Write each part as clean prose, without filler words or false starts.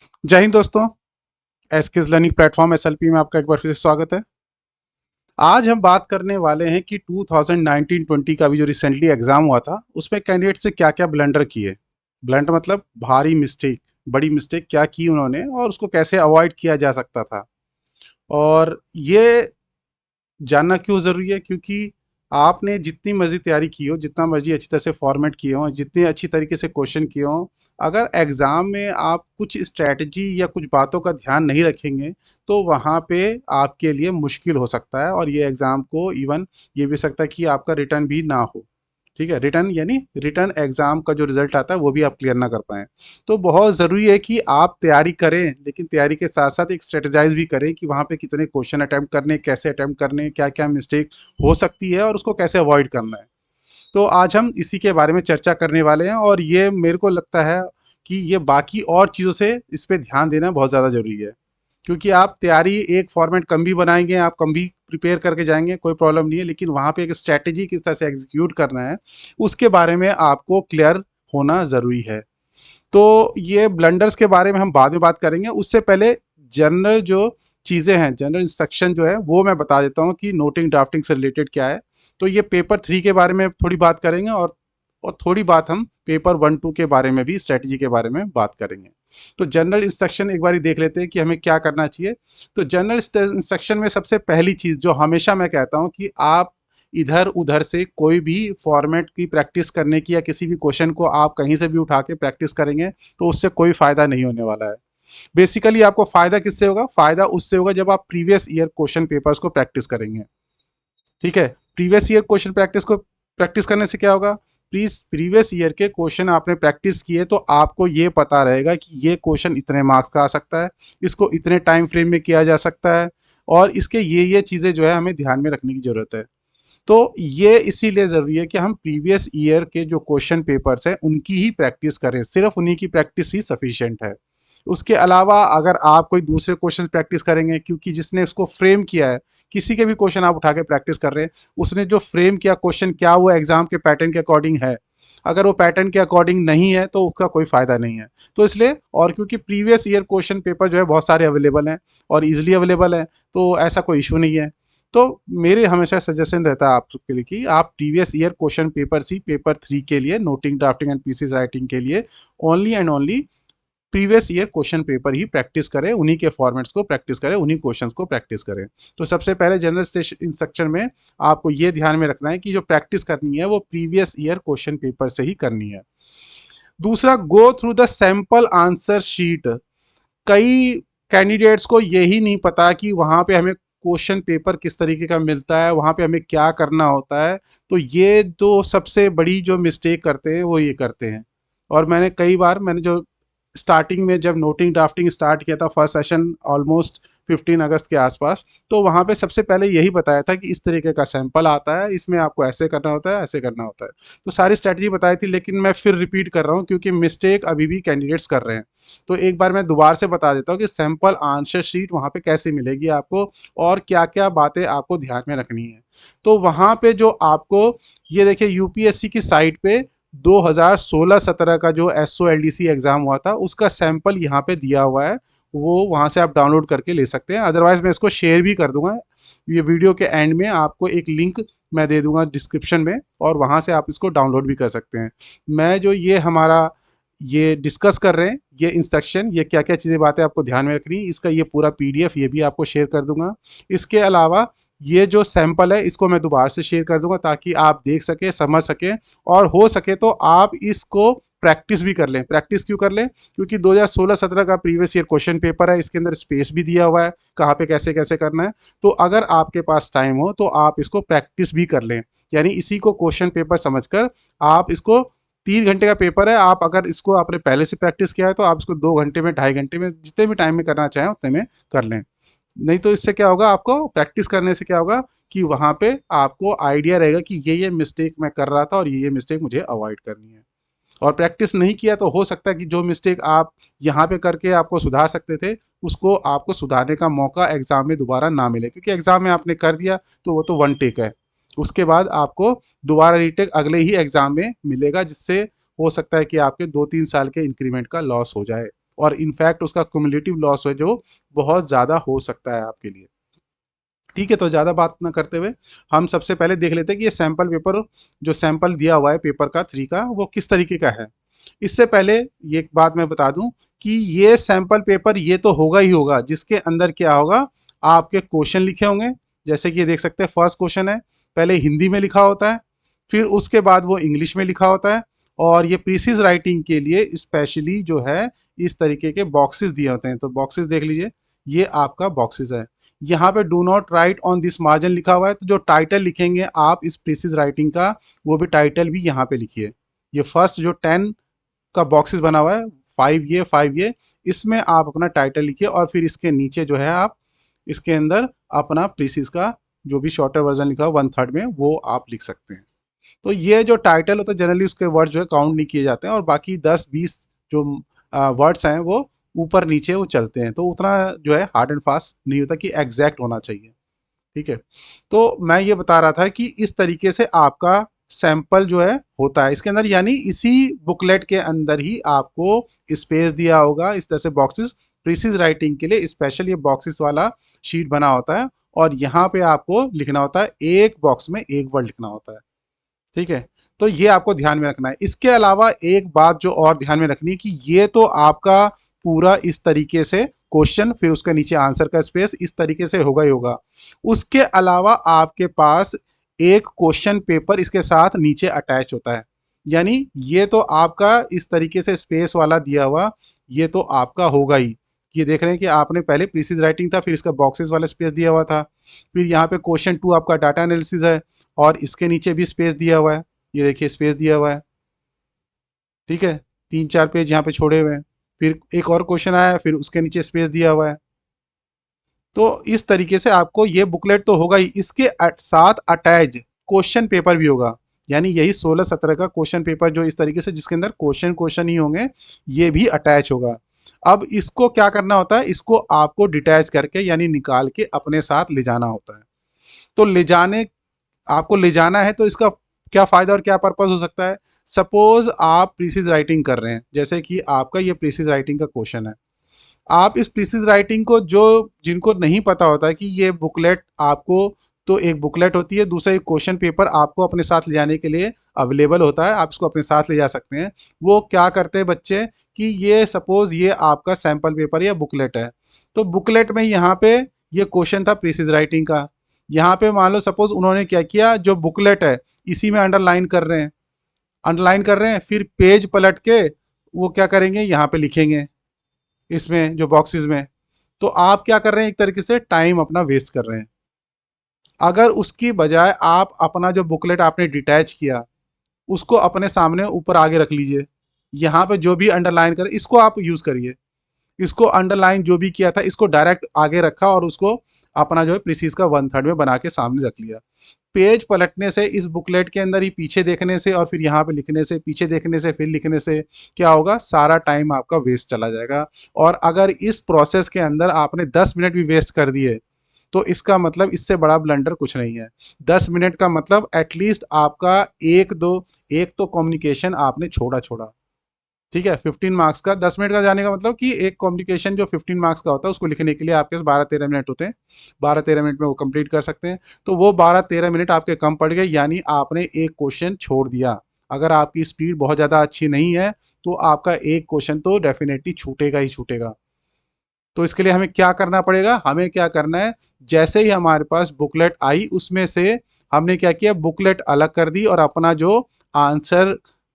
जय हिंद दोस्तों। एसकेस learning platform SLP में आपका एक बार फिर से स्वागत है। आज हम बात करने वाले हैं कि 2019-20 का भी जो रिसेंटली एग्जाम हुआ था उसमें कैंडिडेट से क्या क्या ब्लंडर किए। ब्लंडर मतलब भारी मिस्टेक, बड़ी मिस्टेक क्या की उन्होंने और उसको कैसे अवॉइड किया जा सकता था। और ये जानना क्यों ज़रूरी है, क्योंकि आपने जितनी मर्जी तैयारी की हो, जितना मर्जी अच्छी तरह से फॉर्मेट किए हो, जितने अच्छी तरीके से क्वेश्चन किए हो, अगर एग्ज़ाम में आप कुछ स्ट्रैटेजी या कुछ बातों का ध्यान नहीं रखेंगे तो वहाँ पे आपके लिए मुश्किल हो सकता है और ये एग्ज़ाम को इवन ये भी हो सकता है कि आपका रिटर्न भी ना हो। ठीक है, रिटर्न यानी रिटर्न एग्जाम का जो रिजल्ट आता है वो भी आप क्लियर ना कर पाएँ। तो बहुत ज़रूरी है कि आप तैयारी करें, लेकिन तैयारी के साथ-साथ एक स्ट्रेटेजाइज़ भी करें कि वहाँ पे कितने क्वेश्चन अटेम्प्ट करने, कैसे अटेम्प्ट करने, क्या-क्या मिस्टेक हो सकती है और उसको कैसे अवॉइड करना है। तो आज हम इसी के बारे में चर्चा करने वाले हैं और ये मेरे को लगता है कि ये बाकी और चीज़ों से इस पे ध्यान देना बहुत ज़्यादा ज़रूरी है। क्योंकि आप तैयारी एक फॉर्मेट कम भी बनाएंगे, आप कम भी प्रिपेयर करके जाएंगे, कोई प्रॉब्लम नहीं है, लेकिन वहाँ पे एक स्ट्रैटेजी किस तरह से एग्जीक्यूट करना है उसके बारे में आपको क्लियर होना ज़रूरी है। तो ये ब्लंडर्स के बारे में हम बाद में बात करेंगे, उससे पहले जनरल जो चीज़ें हैं, जनरल इंस्ट्रक्शन जो है वो मैं बता देता हूँ कि नोटिंग ड्राफ्टिंग से रिलेटेड क्या है। तो ये पेपर 3 के बारे में थोड़ी बात करेंगे और थोड़ी बात हम पेपर 1-2 के बारे में भी, स्ट्रेटजी के बारे में बात करेंगे। तो जनरल इंस्ट्रक्शन एक बार देख लेते हैं कि हमें क्या करना चाहिए। तो जनरल इंस्ट्रक्शन में सबसे पहली चीज़ जो हमेशा मैं कहता हूँ कि आप इधर उधर से कोई भी फॉर्मेट की प्रैक्टिस करने की या किसी भी क्वेश्चन को आप कहीं से भी उठा के प्रैक्टिस करेंगे तो उससे कोई फ़ायदा नहीं होने वाला है। बेसिकली आपको फ़ायदा किससे होगा? फ़ायदा उससे होगा जब आप प्रीवियस ईयर क्वेश्चन पेपर्स को प्रैक्टिस करेंगे। ठीक है, प्रीवियस ईयर क्वेश्चन प्रैक्टिस करने से क्या होगा? प्रीवियस ईयर के क्वेश्चन आपने प्रैक्टिस किए तो आपको ये पता रहेगा कि ये क्वेश्चन इतने मार्क्स का आ सकता है, इसको इतने टाइम फ्रेम में किया जा सकता है और इसके ये चीज़ें जो है हमें ध्यान में रखने की ज़रूरत है। तो ये इसीलिए ज़रूरी है कि हम प्रीवियस ईयर के जो क्वेश्चन पेपर्स हैं उनकी ही प्रैक्टिस करें, सिर्फ उन्हीं की प्रैक्टिस ही सफिशिएंट है। उसके अलावा अगर आप कोई दूसरे क्वेश्चन प्रैक्टिस करेंगे, क्योंकि जिसने उसको फ्रेम किया है, किसी के भी क्वेश्चन आप उठा के प्रैक्टिस कर रहे हैं, उसने जो फ्रेम किया क्वेश्चन क्या वो एग्जाम के पैटर्न के अकॉर्डिंग है? अगर वो पैटर्न के अकॉर्डिंग नहीं है तो उसका कोई फ़ायदा नहीं है। तो इसलिए, और क्योंकि प्रीवियस ईयर क्वेश्चन पेपर जो है बहुत सारे अवेलेबल हैं और ईजिली अवेलेबल हैं, तो ऐसा कोई इशू नहीं है। तो मेरे हमेशा सजेशन रहता है आप सबके लिए कि आप previous year question paper C paper 3 के लिए, noting drafting and precis writing के लिए only and only previous year question paper ही प्रैक्टिस करें, उन्हीं के फॉर्मेट्स को प्रैक्टिस करें, उन्हीं क्वेश्चंस को प्रैक्टिस करें। तो सबसे पहले जनरल इंस्ट्रक्शन में आपको ये ध्यान में रखना है कि जो प्रैक्टिस करनी है वो प्रीवियस ईयर क्वेश्चन पेपर से ही करनी है। दूसरा, go through the sample answer sheet. कई कैंडिडेट्स को यही नहीं पता कि वहाँ पे हमें क्वेश्चन पेपर किस तरीके का मिलता है, वहाँ पे हमें क्या करना होता है। तो ये जो सबसे बड़ी जो मिस्टेक करते हैं वो ये करते हैं। और मैंने कई बार, मैंने जो स्टार्टिंग में जब नोटिंग ड्राफ्टिंग स्टार्ट किया था, फर्स्ट सेशन ऑलमोस्ट 15 अगस्त के आसपास, तो वहाँ पे सबसे पहले यही बताया था कि इस तरीके का सैंपल आता है, इसमें आपको ऐसे करना होता है, ऐसे करना होता है। तो सारी स्ट्रैटेजी बताई थी, लेकिन मैं फिर रिपीट कर रहा हूँ क्योंकि मिस्टेक अभी भी कैंडिडेट्स कर रहे हैं। तो एक बार मैं दोबारा से बता देता हूँ कि सैंपल आंसर शीट वहाँ पे कैसे मिलेगी आपको और क्या क्या बातें आपको ध्यान में रखनी है। तो वहाँ पे जो आपको, ये देखिए यूपीएससी की साइट पे 2016-17 का जो SOLDC एग्ज़ाम हुआ था उसका सैंपल यहाँ पे दिया हुआ है, वो वहाँ से आप डाउनलोड करके ले सकते हैं। अदरवाइज़ मैं इसको शेयर भी कर दूंगा, ये वीडियो के एंड में आपको एक लिंक मैं दे दूंगा डिस्क्रिप्शन में और वहाँ से आप इसको डाउनलोड भी कर सकते हैं। मैं जो ये हमारा ये डिस्कस कर रहे हैं, ये इंस्ट्रक्शन, ये क्या क्या चीज़ें बातें आपको ध्यान में रखनी, इसका ये पूरा PDF ये भी आपको शेयर कर दूंगा। इसके अलावा ये जो सैंपल है इसको मैं दोबारा से शेयर कर दूंगा ताकि आप देख सकें, समझ सकें और हो सके तो आप इसको प्रैक्टिस भी कर लें। प्रैक्टिस क्यों कर लें? क्योंकि 2016-17 का प्रीवियस ईयर क्वेश्चन पेपर है, इसके अंदर स्पेस भी दिया हुआ है कहाँ पे कैसे कैसे करना है। तो अगर आपके पास टाइम हो तो आप इसको प्रैक्टिस भी कर लें, यानी इसी को क्वेश्चन पेपर समझकर आप इसको, 3 घंटे का पेपर है, आप अगर इसको आपने पहले से प्रैक्टिस किया है तो आप इसको 2 घंटे में, 2.5 घंटे में, जितने भी टाइम में करना चाहें उतने में कर लें। नहीं तो इससे क्या होगा, आपको प्रैक्टिस करने से क्या होगा कि वहाँ पे आपको आइडिया रहेगा कि ये मिस्टेक मैं कर रहा था और ये मिस्टेक मुझे अवॉइड करनी है। और प्रैक्टिस नहीं किया तो हो सकता है कि जो मिस्टेक आप यहाँ पे करके आपको सुधार सकते थे, उसको आपको सुधारने का मौका एग्ज़ाम में दोबारा ना मिले, क्योंकि एग्ज़ाम में आपने कर दिया तो वो तो वन टेक है। उसके बाद आपको दोबारा रीटेक अगले ही एग्ज़ाम में मिलेगा, जिससे हो सकता है कि आपके 2-3 साल के इंक्रीमेंट का लॉस हो जाए। और इनफैक्ट उसका क्युमुलेटिव लॉस है जो बहुत ज़्यादा हो सकता है आपके लिए। ठीक है, तो ज़्यादा बात ना करते हुए हम सबसे पहले देख लेते हैं कि ये सैंपल पेपर जो सैंपल दिया हुआ है पेपर का 3 का वो किस तरीके का है। इससे पहले ये एक बात मैं बता दूं कि ये सैंपल पेपर ये तो होगा ही होगा जिसके अंदर क्या होगा, आपके क्वेश्चन लिखे होंगे। जैसे कि ये देख सकते हैं फर्स्ट क्वेश्चन है, पहले हिंदी में लिखा होता है, फिर उसके बाद वो इंग्लिश में लिखा होता है, और ये प्रीसीज राइटिंग के लिए स्पेशली जो है इस तरीके के बॉक्सेस दिए होते हैं। तो बॉक्सेस देख लीजिए, ये आपका बॉक्सेस है। यहाँ पे do not right on this margin लिखा हुआ है, तो जो टाइटल लिखेंगे आप इस प्रीसीज राइटिंग का वो भी टाइटल भी यहाँ पे लिखिए। ये फर्स्ट जो 10 का बॉक्सेस बना हुआ है, 5 ये इसमें आप अपना टाइटल लिखिए, और फिर इसके नीचे जो है आप इसके अंदर अपना प्रीसीज का जो भी शॉर्टर वर्जन लिखा हुआ 1/3 में वो आप लिख सकते हैं। तो ये जो टाइटल होता है जनरली उसके वर्ड जो है काउंट नहीं किए जाते हैं, और बाकी 10-20 जो वर्ड्स हैं वो ऊपर नीचे वो चलते हैं, तो उतना जो है हार्ड एंड फास्ट नहीं होता कि एग्जैक्ट होना चाहिए। ठीक है, तो मैं ये बता रहा था कि इस तरीके से आपका सैंपल जो है होता है इसके अंदर, यानी इसी बुकलेट के अंदर ही आपको स्पेस दिया होगा इस तरह से बॉक्सेस प्रीसीज राइटिंग के लिए स्पेशल ये बॉक्सेस वाला शीट बना होता है, और यहाँ पे आपको लिखना होता है, एक बॉक्स में एक वर्ड लिखना होता है। ठीक है, तो ये आपको ध्यान में रखना है। इसके अलावा एक बात जो और ध्यान में रखनी है कि ये तो आपका पूरा इस तरीके से क्वेश्चन, फिर उसके नीचे आंसर का स्पेस इस तरीके से होगा ही होगा। उसके अलावा आपके पास एक क्वेश्चन पेपर इसके साथ नीचे अटैच होता है, यानी ये तो आपका इस तरीके से स्पेस वाला दिया हुआ ये तो आपका होगा ही। ये देख रहे हैं कि आपने पहले प्रीसीज राइटिंग था, फिर इसका बॉक्सेस वाला स्पेस दिया हुआ था, फिर यहाँ पे क्वेश्चन 2 आपका डाटा एनालिसिस है, और इसके नीचे भी स्पेस दिया हुआ है, ये देखिए स्पेस दिया हुआ है। ठीक है, 3-4 पेज यहाँ पे छोड़े हुए हैं, फिर एक और क्वेश्चन आया, फिर उसके नीचे स्पेस दिया हुआ है। तो इस तरीके से आपको ये बुकलेट तो होगा ही, इसके साथ अटैच क्वेश्चन पेपर भी होगा, यानी यही 16-17 का क्वेश्चन पेपर जो इस तरीके से जिसके अंदर क्वेश्चन क्वेश्चन ही होंगे, ये भी अटैच होगा। अब इसको क्या करना होता है, इसको आपको डिटैच करके यानी निकाल के अपने साथ ले जाना होता है। तो ले जाने आपको ले जाना है तो इसका क्या फ़ायदा और क्या पर्पज़ हो सकता है। सपोज़ आप प्रीसीज राइटिंग कर रहे हैं, जैसे कि आपका ये प्रीसीज राइटिंग का क्वेश्चन है, आप इस प्रीसीज राइटिंग को जो जिनको नहीं पता होता है कि ये बुकलेट आपको, तो एक बुकलेट होती है, दूसरा एक क्वेश्चन पेपर आपको अपने साथ ले जाने के लिए अवेलेबल होता है, आप इसको अपने साथ ले जा सकते हैं। वो क्या करते हैं बच्चे कि ये सपोज़ ये आपका सैम्पल पेपर या बुकलेट है, तो बुकलेट में यहाँ पे ये क्वेश्चन था प्रीसीज राइटिंग का, यहाँ पे मान लो सपोज उन्होंने क्या किया, जो बुकलेट है इसी में अंडरलाइन कर रहे हैं, अंडरलाइन कर रहे हैं, फिर पेज पलट के वो क्या करेंगे यहाँ पे लिखेंगे इसमें जो बॉक्सेस में। तो आप क्या कर रहे हैं, एक तरीके से टाइम अपना वेस्ट कर रहे हैं। अगर उसकी बजाय आप अपना जो बुकलेट आपने डिटैच किया उसको अपने सामने ऊपर आगे रख लीजिए, यहाँ पे जो भी अंडरलाइन कर इसको आप यूज़ करिए, इसको अंडरलाइन जो भी किया था इसको डायरेक्ट आगे रखा और उसको अपना जो है प्रीसीज का 1/3 में बना के सामने रख लिया। पेज पलटने से इस बुकलेट के अंदर ही पीछे देखने से और फिर यहाँ पे लिखने से, पीछे देखने से फिर लिखने से क्या होगा, सारा टाइम आपका वेस्ट चला जाएगा। और अगर इस प्रोसेस के अंदर आपने 10 मिनट भी वेस्ट कर दिए तो इसका मतलब इससे बड़ा ब्लंडर कुछ नहीं है। 10 मिनट का मतलब एटलीस्ट आपका एक तो कम्युनिकेशन आपने छोड़ा। ठीक है, 15 मार्क्स का 10 मिनट का जाने का मतलब कि एक कम्युनिकेशन जो 15 मार्क्स का होता है उसको लिखने के लिए आपके पास 12-13 मिनट होते हैं, 12-13 मिनट में वो कंप्लीट कर सकते हैं। तो वो 12-13 मिनट आपके कम पड़ गए, यानी आपने एक क्वेश्चन छोड़ दिया। अगर आपकी स्पीड बहुत ज़्यादा अच्छी नहीं है तो आपका एक क्वेश्चन तो डेफिनेटली छूटेगा ही छूटेगा। तो इसके लिए हमें क्या करना पड़ेगा, हमें क्या करना है, जैसे ही हमारे पास बुकलेट आई उसमें से हमने क्या किया, बुकलेट अलग कर दी और अपना जो आंसर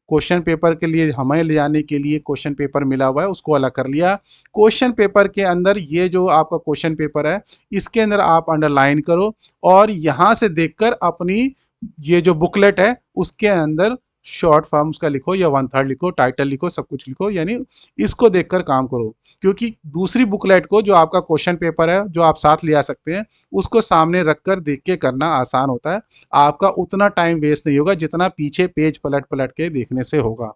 क्वेश्चन पेपर के लिए हमें ले जाने के लिए क्वेश्चन पेपर मिला हुआ है उसको अलग कर लिया। क्वेश्चन पेपर के अंदर ये जो आपका क्वेश्चन पेपर है इसके अंदर आप अंडरलाइन करो, और यहाँ से देखकर अपनी ये जो बुकलेट है उसके अंदर शॉर्ट फॉर्म उसका लिखो या 1/3 लिखो, टाइटल लिखो, सब कुछ लिखो, यानी इसको देखकर काम करो। क्योंकि दूसरी बुकलेट को जो आपका क्वेश्चन पेपर है जो आप साथ ले आ सकते हैं उसको सामने रखकर देख के करना आसान होता है, आपका उतना टाइम वेस्ट नहीं होगा जितना पीछे पेज पलट पलट के देखने से होगा।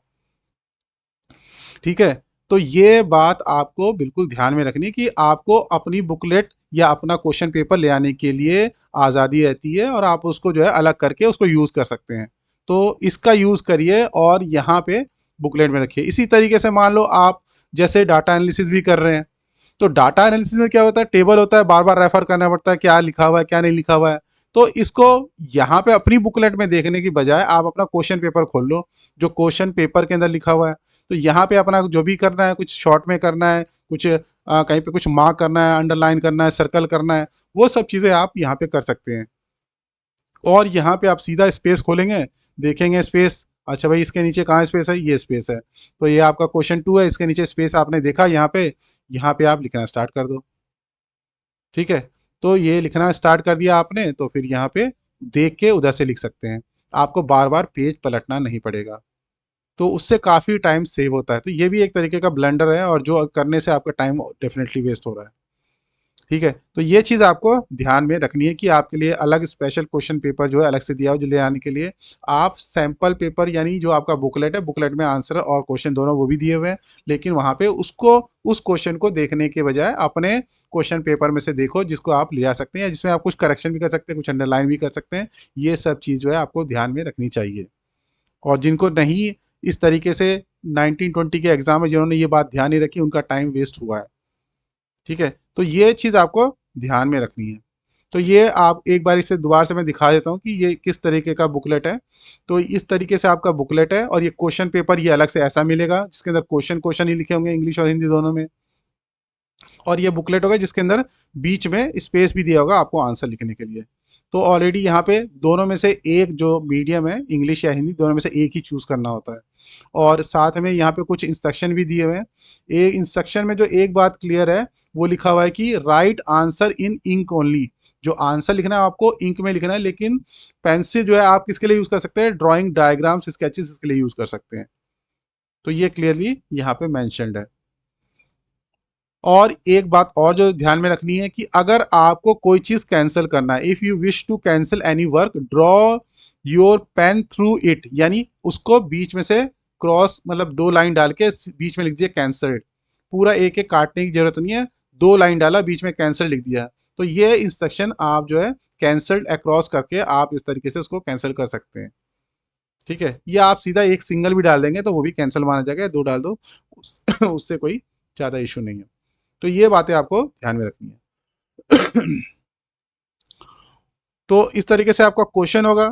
ठीक है, तो ये बात आपको बिल्कुल ध्यान में रखनी कि आपको अपनी बुकलेट या अपना क्वेश्चन पेपर ले आने के लिए आज़ादी रहती है, और आप उसको जो है अलग करके उसको यूज़ कर सकते हैं। तो इसका यूज़ करिए और यहाँ पे बुकलेट में रखिए। इसी तरीके से मान लो आप जैसे डाटा एनालिसिस भी कर रहे हैं। तो डाटा एनालिसिस में क्या होता है, टेबल होता है, बार बार रेफर करना पड़ता है क्या लिखा हुआ है क्या नहीं लिखा हुआ है। तो इसको यहाँ पे अपनी बुकलेट में देखने की बजाय आप अपना क्वेश्चन पेपर खोल लो, जो क्वेश्चन पेपर के अंदर लिखा हुआ है। तो यहाँ पे अपना जो भी करना है, कुछ शॉर्ट में करना है, कुछ कहीं पे कुछ मार्क करना है, अंडरलाइन करना है, सर्कल करना है, वो सब चीज़ें आप यहाँ पे कर सकते हैं। और यहाँ पे आप सीधा स्पेस खोलेंगे, देखेंगे स्पेस, अच्छा भाई इसके नीचे कहाँ स्पेस है, ये स्पेस है, तो ये आपका क्वेश्चन 2 है, इसके नीचे स्पेस आपने देखा यहाँ पे आप लिखना स्टार्ट कर दो। ठीक है, तो ये लिखना स्टार्ट कर दिया आपने, तो फिर यहाँ पे देख के उधर से लिख सकते हैं, आपको बार बार पेज पलटना नहीं पड़ेगा। तो उससे काफ़ी टाइम सेव होता है। तो ये भी एक तरीके का ब्लंडर है, और जो करने से आपका टाइम डेफिनेटली वेस्ट हो रहा है। ठीक है, तो ये चीज़ आपको ध्यान में रखनी है कि आपके लिए अलग स्पेशल क्वेश्चन पेपर जो है अलग से दिया हो, जो ले आने के लिए आप सैंपल पेपर यानी जो आपका बुकलेट है, बुकलेट में आंसर और क्वेश्चन दोनों वो भी दिए हुए हैं, लेकिन वहाँ पे उसको उस क्वेश्चन को देखने के बजाय अपने क्वेश्चन पेपर में से देखो, जिसको आप ले आ सकते हैं, जिसमें आप कुछ करेक्शन भी कर सकते हैं, कुछ अंडरलाइन भी कर सकते हैं। ये सब चीज़ जो है आपको ध्यान में रखनी चाहिए। और जिनको नहीं इस तरीके से 1920 के एग्जाम में जिन्होंने ये बात ध्यान नहीं रखी, उनका टाइम वेस्ट हुआ है। ठीक है, तो ये चीज़ आपको ध्यान में रखनी है। तो ये आप एक बार इसे दोबारा से मैं दिखा देता हूँ कि ये किस तरीके का बुकलेट है। तो इस तरीके से आपका बुकलेट है, और ये क्वेश्चन पेपर ये अलग से ऐसा मिलेगा, जिसके अंदर क्वेश्चन क्वेश्चन ही लिखे होंगे, इंग्लिश और हिंदी दोनों में। और ये बुकलेट होगा जिसके अंदर बीच में स्पेस भी दिया होगा आपको आंसर लिखने के लिए। तो ऑलरेडी यहाँ पे दोनों में से एक जो मीडियम है, इंग्लिश या हिंदी, दोनों में से एक ही चूज करना होता है। और साथ में यहाँ पे कुछ इंस्ट्रक्शन भी दिए हुए हैं। एक इंस्ट्रक्शन में जो एक बात क्लियर है, वो लिखा हुआ है कि right answer in ink only. जो आंसर लिखना है आपको इंक में लिखना है, लेकिन पेंसिल जो है आप किसके लिए यूज कर सकते हैं, ड्राइंग, डायग्राम्स, स्केचेस, इसके लिए यूज कर सकते हैं। तो ये क्लियरली यहाँ पे मैंशनड है। और एक बात और जो ध्यान में रखनी है कि अगर आपको कोई चीज कैंसिल करना है, if you wish to cancel any work, draw your pen through it, यानी उसको बीच में से क्रॉस, मतलब 2 लाइन डाल के बीच में लिख दिया कैंसल्ड। पूरा एक एक काटने की जरूरत नहीं है, 2 लाइन डाला, बीच में कैंसिल लिख दिया। तो ये इंस्ट्रक्शन आप जो है कैंसल्ड अक्रॉस करके आप इस तरीके से उसको कैंसिल कर सकते हैं। ठीक है, या आप सीधा एक सिंगल भी डाल देंगे तो वो भी कैंसिल माना जाएगा, 2 डाल दो, उससे कोई ज़्यादा इशू नहीं है। तो ये बातें आपको ध्यान में रखनी है। तो इस तरीके से आपका क्वेश्चन होगा,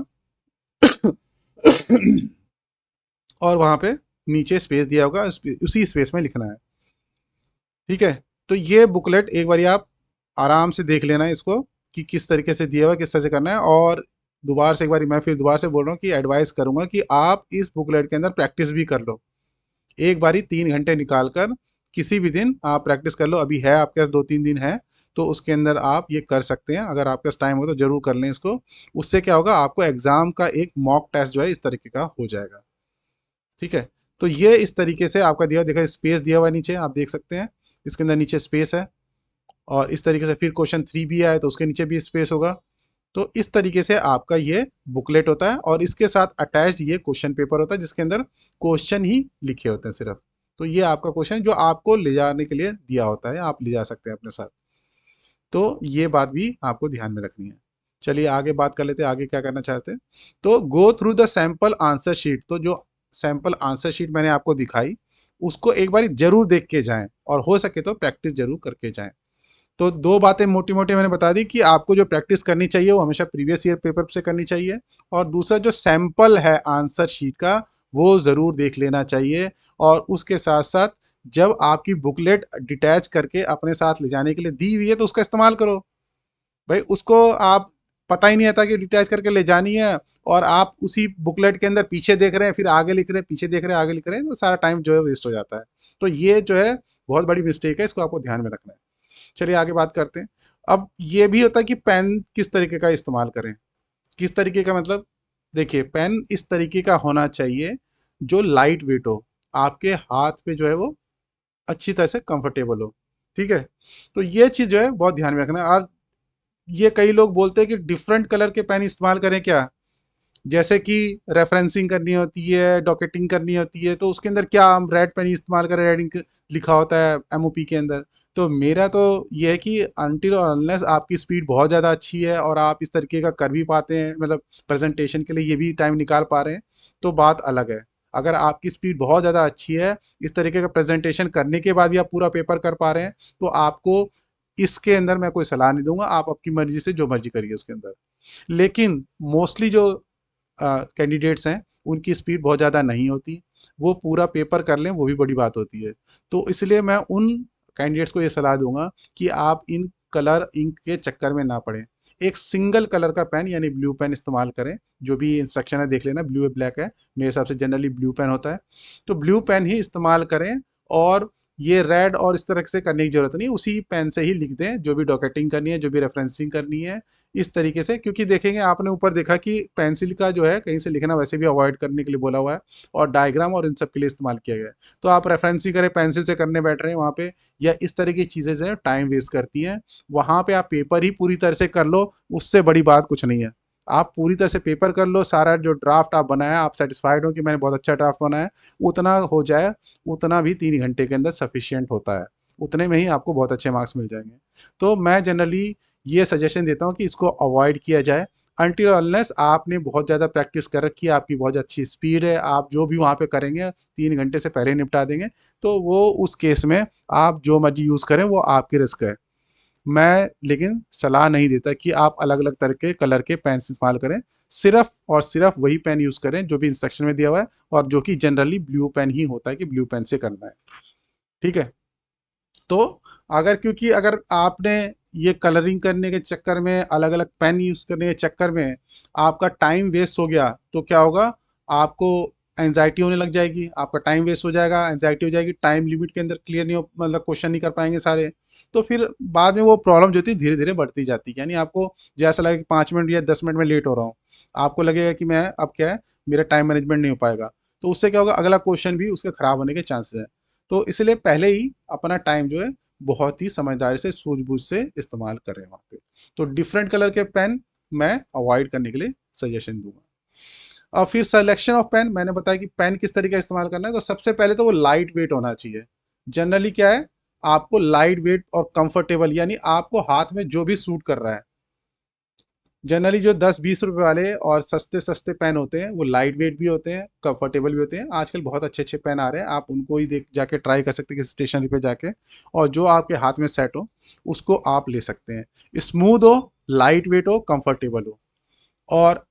और वहां पे नीचे स्पेस दिया होगा, उसी स्पेस में लिखना है। ठीक है, तो ये बुकलेट एक बार आप आराम से देख लेना है इसको, कि किस तरीके से दिया हुआ है, किस तरह से करना है। और दोबारा से एक बार मैं फिर दोबारा से बोल रहा हूँ कि एडवाइस करूंगा कि आप इस बुकलेट के अंदर प्रैक्टिस भी कर लो। एक बारी 3 घंटे निकाल कर किसी भी दिन आप प्रैक्टिस कर लो। अभी है आपके पास 2-3 दिन है, तो उसके अंदर आप ये कर सकते हैं। अगर आपके पास टाइम हो तो जरूर कर लें इसको। उससे क्या होगा, आपको एग्जाम का एक मॉक टेस्ट जो है इस तरीके का हो जाएगा। ठीक है, तो ये इस तरीके से आपका दिया, देखा स्पेस दिया हुआ है नीचे, आप देख सकते हैं इसके अंदर नीचे स्पेस है। और इस तरीके से फिर क्वेश्चन 3 भी आए तो उसके नीचे भी स्पेस होगा। तो इस तरीके से आपका ये बुकलेट होता है, और इसके साथ अटैच्ड ये क्वेश्चन पेपर होता है, जिसके अंदर क्वेश्चन ही लिखे होते हैं सिर्फ। तो ये आपका क्वेश्चन जो आपको ले जाने के लिए दिया होता है, आप ले जा सकते हैं अपने साथ। तो ये बात भी आपको ध्यान में रखनी है। चलिए आगे बात कर लेते हैं, आगे क्या करना चाहते हैं। तो go through the sample answer sheet. तो जो सैंपल आंसर शीट मैंने आपको दिखाई, उसको एक बार जरूर देख के जाएं, और हो सके तो प्रैक्टिस जरूर करके जाएं। तो 2 बातें मोटी मोटी मैंने बता दी कि आपको जो प्रैक्टिस करनी चाहिए वो हमेशा प्रीवियस ईयर पेपर से करनी चाहिए, और दूसरा जो सैंपल है आंसर शीट का, वो ज़रूर देख लेना चाहिए। और उसके साथ साथ जब आपकी बुकलेट डिटैच करके अपने साथ ले जाने के लिए दी हुई है, तो उसका इस्तेमाल करो। भाई उसको आप, पता ही नहीं आता कि डिटैच करके ले जानी है, और आप उसी बुकलेट के अंदर पीछे देख रहे हैं, फिर आगे लिख रहे हैं, पीछे देख रहे हैं, आगे लिख रहे हैं, तो सारा टाइम जो है वेस्ट हो जाता है। तो ये जो है बहुत बड़ी मिस्टेक है, इसको आपको ध्यान में रखना है। चलिए आगे बात करते हैं। अब ये भी होता है कि पेन किस तरीके का इस्तेमाल करें। किस तरीके का मतलब, देखिए पेन इस तरीके का होना चाहिए जो लाइट वेट हो, आपके हाथ पे जो है वो अच्छी तरह से कंफर्टेबल हो। ठीक है, तो ये चीज़ जो है बहुत ध्यान में रखना है। और ये कई लोग बोलते हैं कि डिफरेंट कलर के पेन इस्तेमाल करें क्या, जैसे कि रेफरेंसिंग करनी होती है, डॉकेटिंग करनी होती है, तो उसके अंदर क्या हम रेड पेन इस्तेमाल करें, रेडिंग लिखा होता है एमओपी के अंदर। तो मेरा तो ये है कि अनटिल और अनलेस आपकी स्पीड बहुत ज़्यादा अच्छी है और आप इस तरीके का कर भी पाते हैं, मतलब प्रेजेंटेशन के लिए ये भी टाइम निकाल पा रहे हैं, तो बात अलग है। अगर आपकी स्पीड बहुत ज़्यादा अच्छी है, इस तरीके का प्रेजेंटेशन करने के बाद भी आप पूरा पेपर कर पा रहे हैं, तो आपको इसके अंदर मैं कोई सलाह नहीं दूंगा, आप अपनी मर्जी से जो मर्जी करिए उसके अंदर। लेकिन मोस्टली जो कैंडिडेट्स हैं उनकी स्पीड बहुत ज़्यादा नहीं होती, वो पूरा पेपर कर लें वो भी बड़ी बात होती है। तो इसलिए मैं उन कैंडिडेट्स को ये सलाह दूंगा कि आप इन कलर इंक के चक्कर में ना पड़ें। एक सिंगल कलर का पेन यानी ब्लू पेन इस्तेमाल करें, जो भी इंस्ट्रक्शन है देख लेना, ब्लू या ब्लैक है, मेरे हिसाब से जनरली ब्लू पेन होता है, तो ब्लू पेन ही इस्तेमाल करें। और ये रेड और इस तरह से करने की जरूरत नहीं, उसी पेन से ही लिख दें जो भी डॉकेटिंग करनी है, जो भी रेफरेंसिंग करनी है, इस तरीके से। क्योंकि देखेंगे आपने ऊपर देखा कि पेंसिल का जो है कहीं से लिखना वैसे भी अवॉइड करने के लिए बोला हुआ है, और डायग्राम और इन सब के लिए इस्तेमाल किया गया है। तो आप रेफरेंसिंग करें, पेंसिल से करने बैठ रहे हैं वहाँ पे, या इस तरह की चीज़ें जो है टाइम वेस्ट करती हैं, वहाँ पे आप पेपर ही पूरी तरह से कर लो, उससे बड़ी बात कुछ नहीं है। आप पूरी तरह से पेपर कर लो, सारा जो ड्राफ्ट आप बनाया आप सेटिस्फाइड हो कि मैंने बहुत अच्छा ड्राफ्ट बनाया, उतना हो जाए, उतना भी 3 घंटे के अंदर सफिशियंट होता है, उतने में ही आपको बहुत अच्छे मार्क्स मिल जाएंगे। तो मैं जनरली ये सजेशन देता हूँ कि इसको अवॉइड किया जाए अनटिल अनलेस आपने बहुत ज़्यादा प्रैक्टिस कर रखी है, आपकी बहुत अच्छी स्पीड है, आप जो भी वहाँ पे करेंगे 3 घंटे से पहले निपटा देंगे, तो वो उस केस में आप जो मर्जी यूज़ करें वो आपकी रिस्क है। मैं लेकिन सलाह नहीं देता कि आप अलग अलग तरह के कलर के पेन इस्तेमाल करें, सिर्फ और सिर्फ वही पेन यूज़ करें जो भी इंस्ट्रक्शन में दिया हुआ है, और जो कि जनरली ब्लू पेन ही होता है कि ब्लू पेन से करना है। ठीक है। तो क्योंकि अगर आपने ये कलरिंग करने के चक्कर में, अलग अलग पेन यूज़ करने के चक्कर में आपका टाइम वेस्ट हो गया, तो क्या होगा, आपको एंजाइटी होने लग जाएगी, आपका टाइम वेस्ट हो जाएगा, एंजाइटी हो जाएगी, टाइम लिमिट के अंदर क्लियर नहीं हो, मतलब क्वेश्चन नहीं कर पाएंगे सारे। तो फिर बाद में वो प्रॉब्लम जो होती है धीरे धीरे बढ़ती जाती है, यानी आपको जैसा लगे कि 5 मिनट या 10 मिनट में लेट हो रहा हूँ, आपको लगेगा कि मैं अब क्या है, मेरा टाइम मैनेजमेंट नहीं हो पाएगा, तो उससे क्या होगा, अगला क्वेश्चन भी उसके खराब होने के चांसेस हैं। तो इसलिए पहले ही अपना टाइम जो है बहुत ही समझदारी से, सूझबूझ से इस्तेमाल करें वहाँ पे। तो डिफरेंट कलर के पेन मैं अवॉइड करने के लिए सजेशन दूंगा। और फिर सिलेक्शन ऑफ पेन, मैंने बताया कि पेन किस तरीके का इस्तेमाल करना है, तो सबसे पहले तो वो लाइट वेट होना चाहिए। जनरली क्या है, आपको लाइट वेट और कंफर्टेबल, यानी आपको हाथ में जो भी सूट कर रहा है। जनरली जो 10-20 रुपए वाले और सस्ते सस्ते पेन होते हैं वो लाइट वेट भी होते हैं, कंफर्टेबल भी होते हैं। आजकल बहुत अच्छे अच्छे पेन आ रहे हैं, आप उनको ही देख जाके ट्राई कर सकते हैं किसी स्टेशनरी पे जाके, और जो आपके हाथ में सेट हो उसको आप ले सकते हैं। स्मूथ हो, लाइट वेट हो, कंफर्टेबल हो। और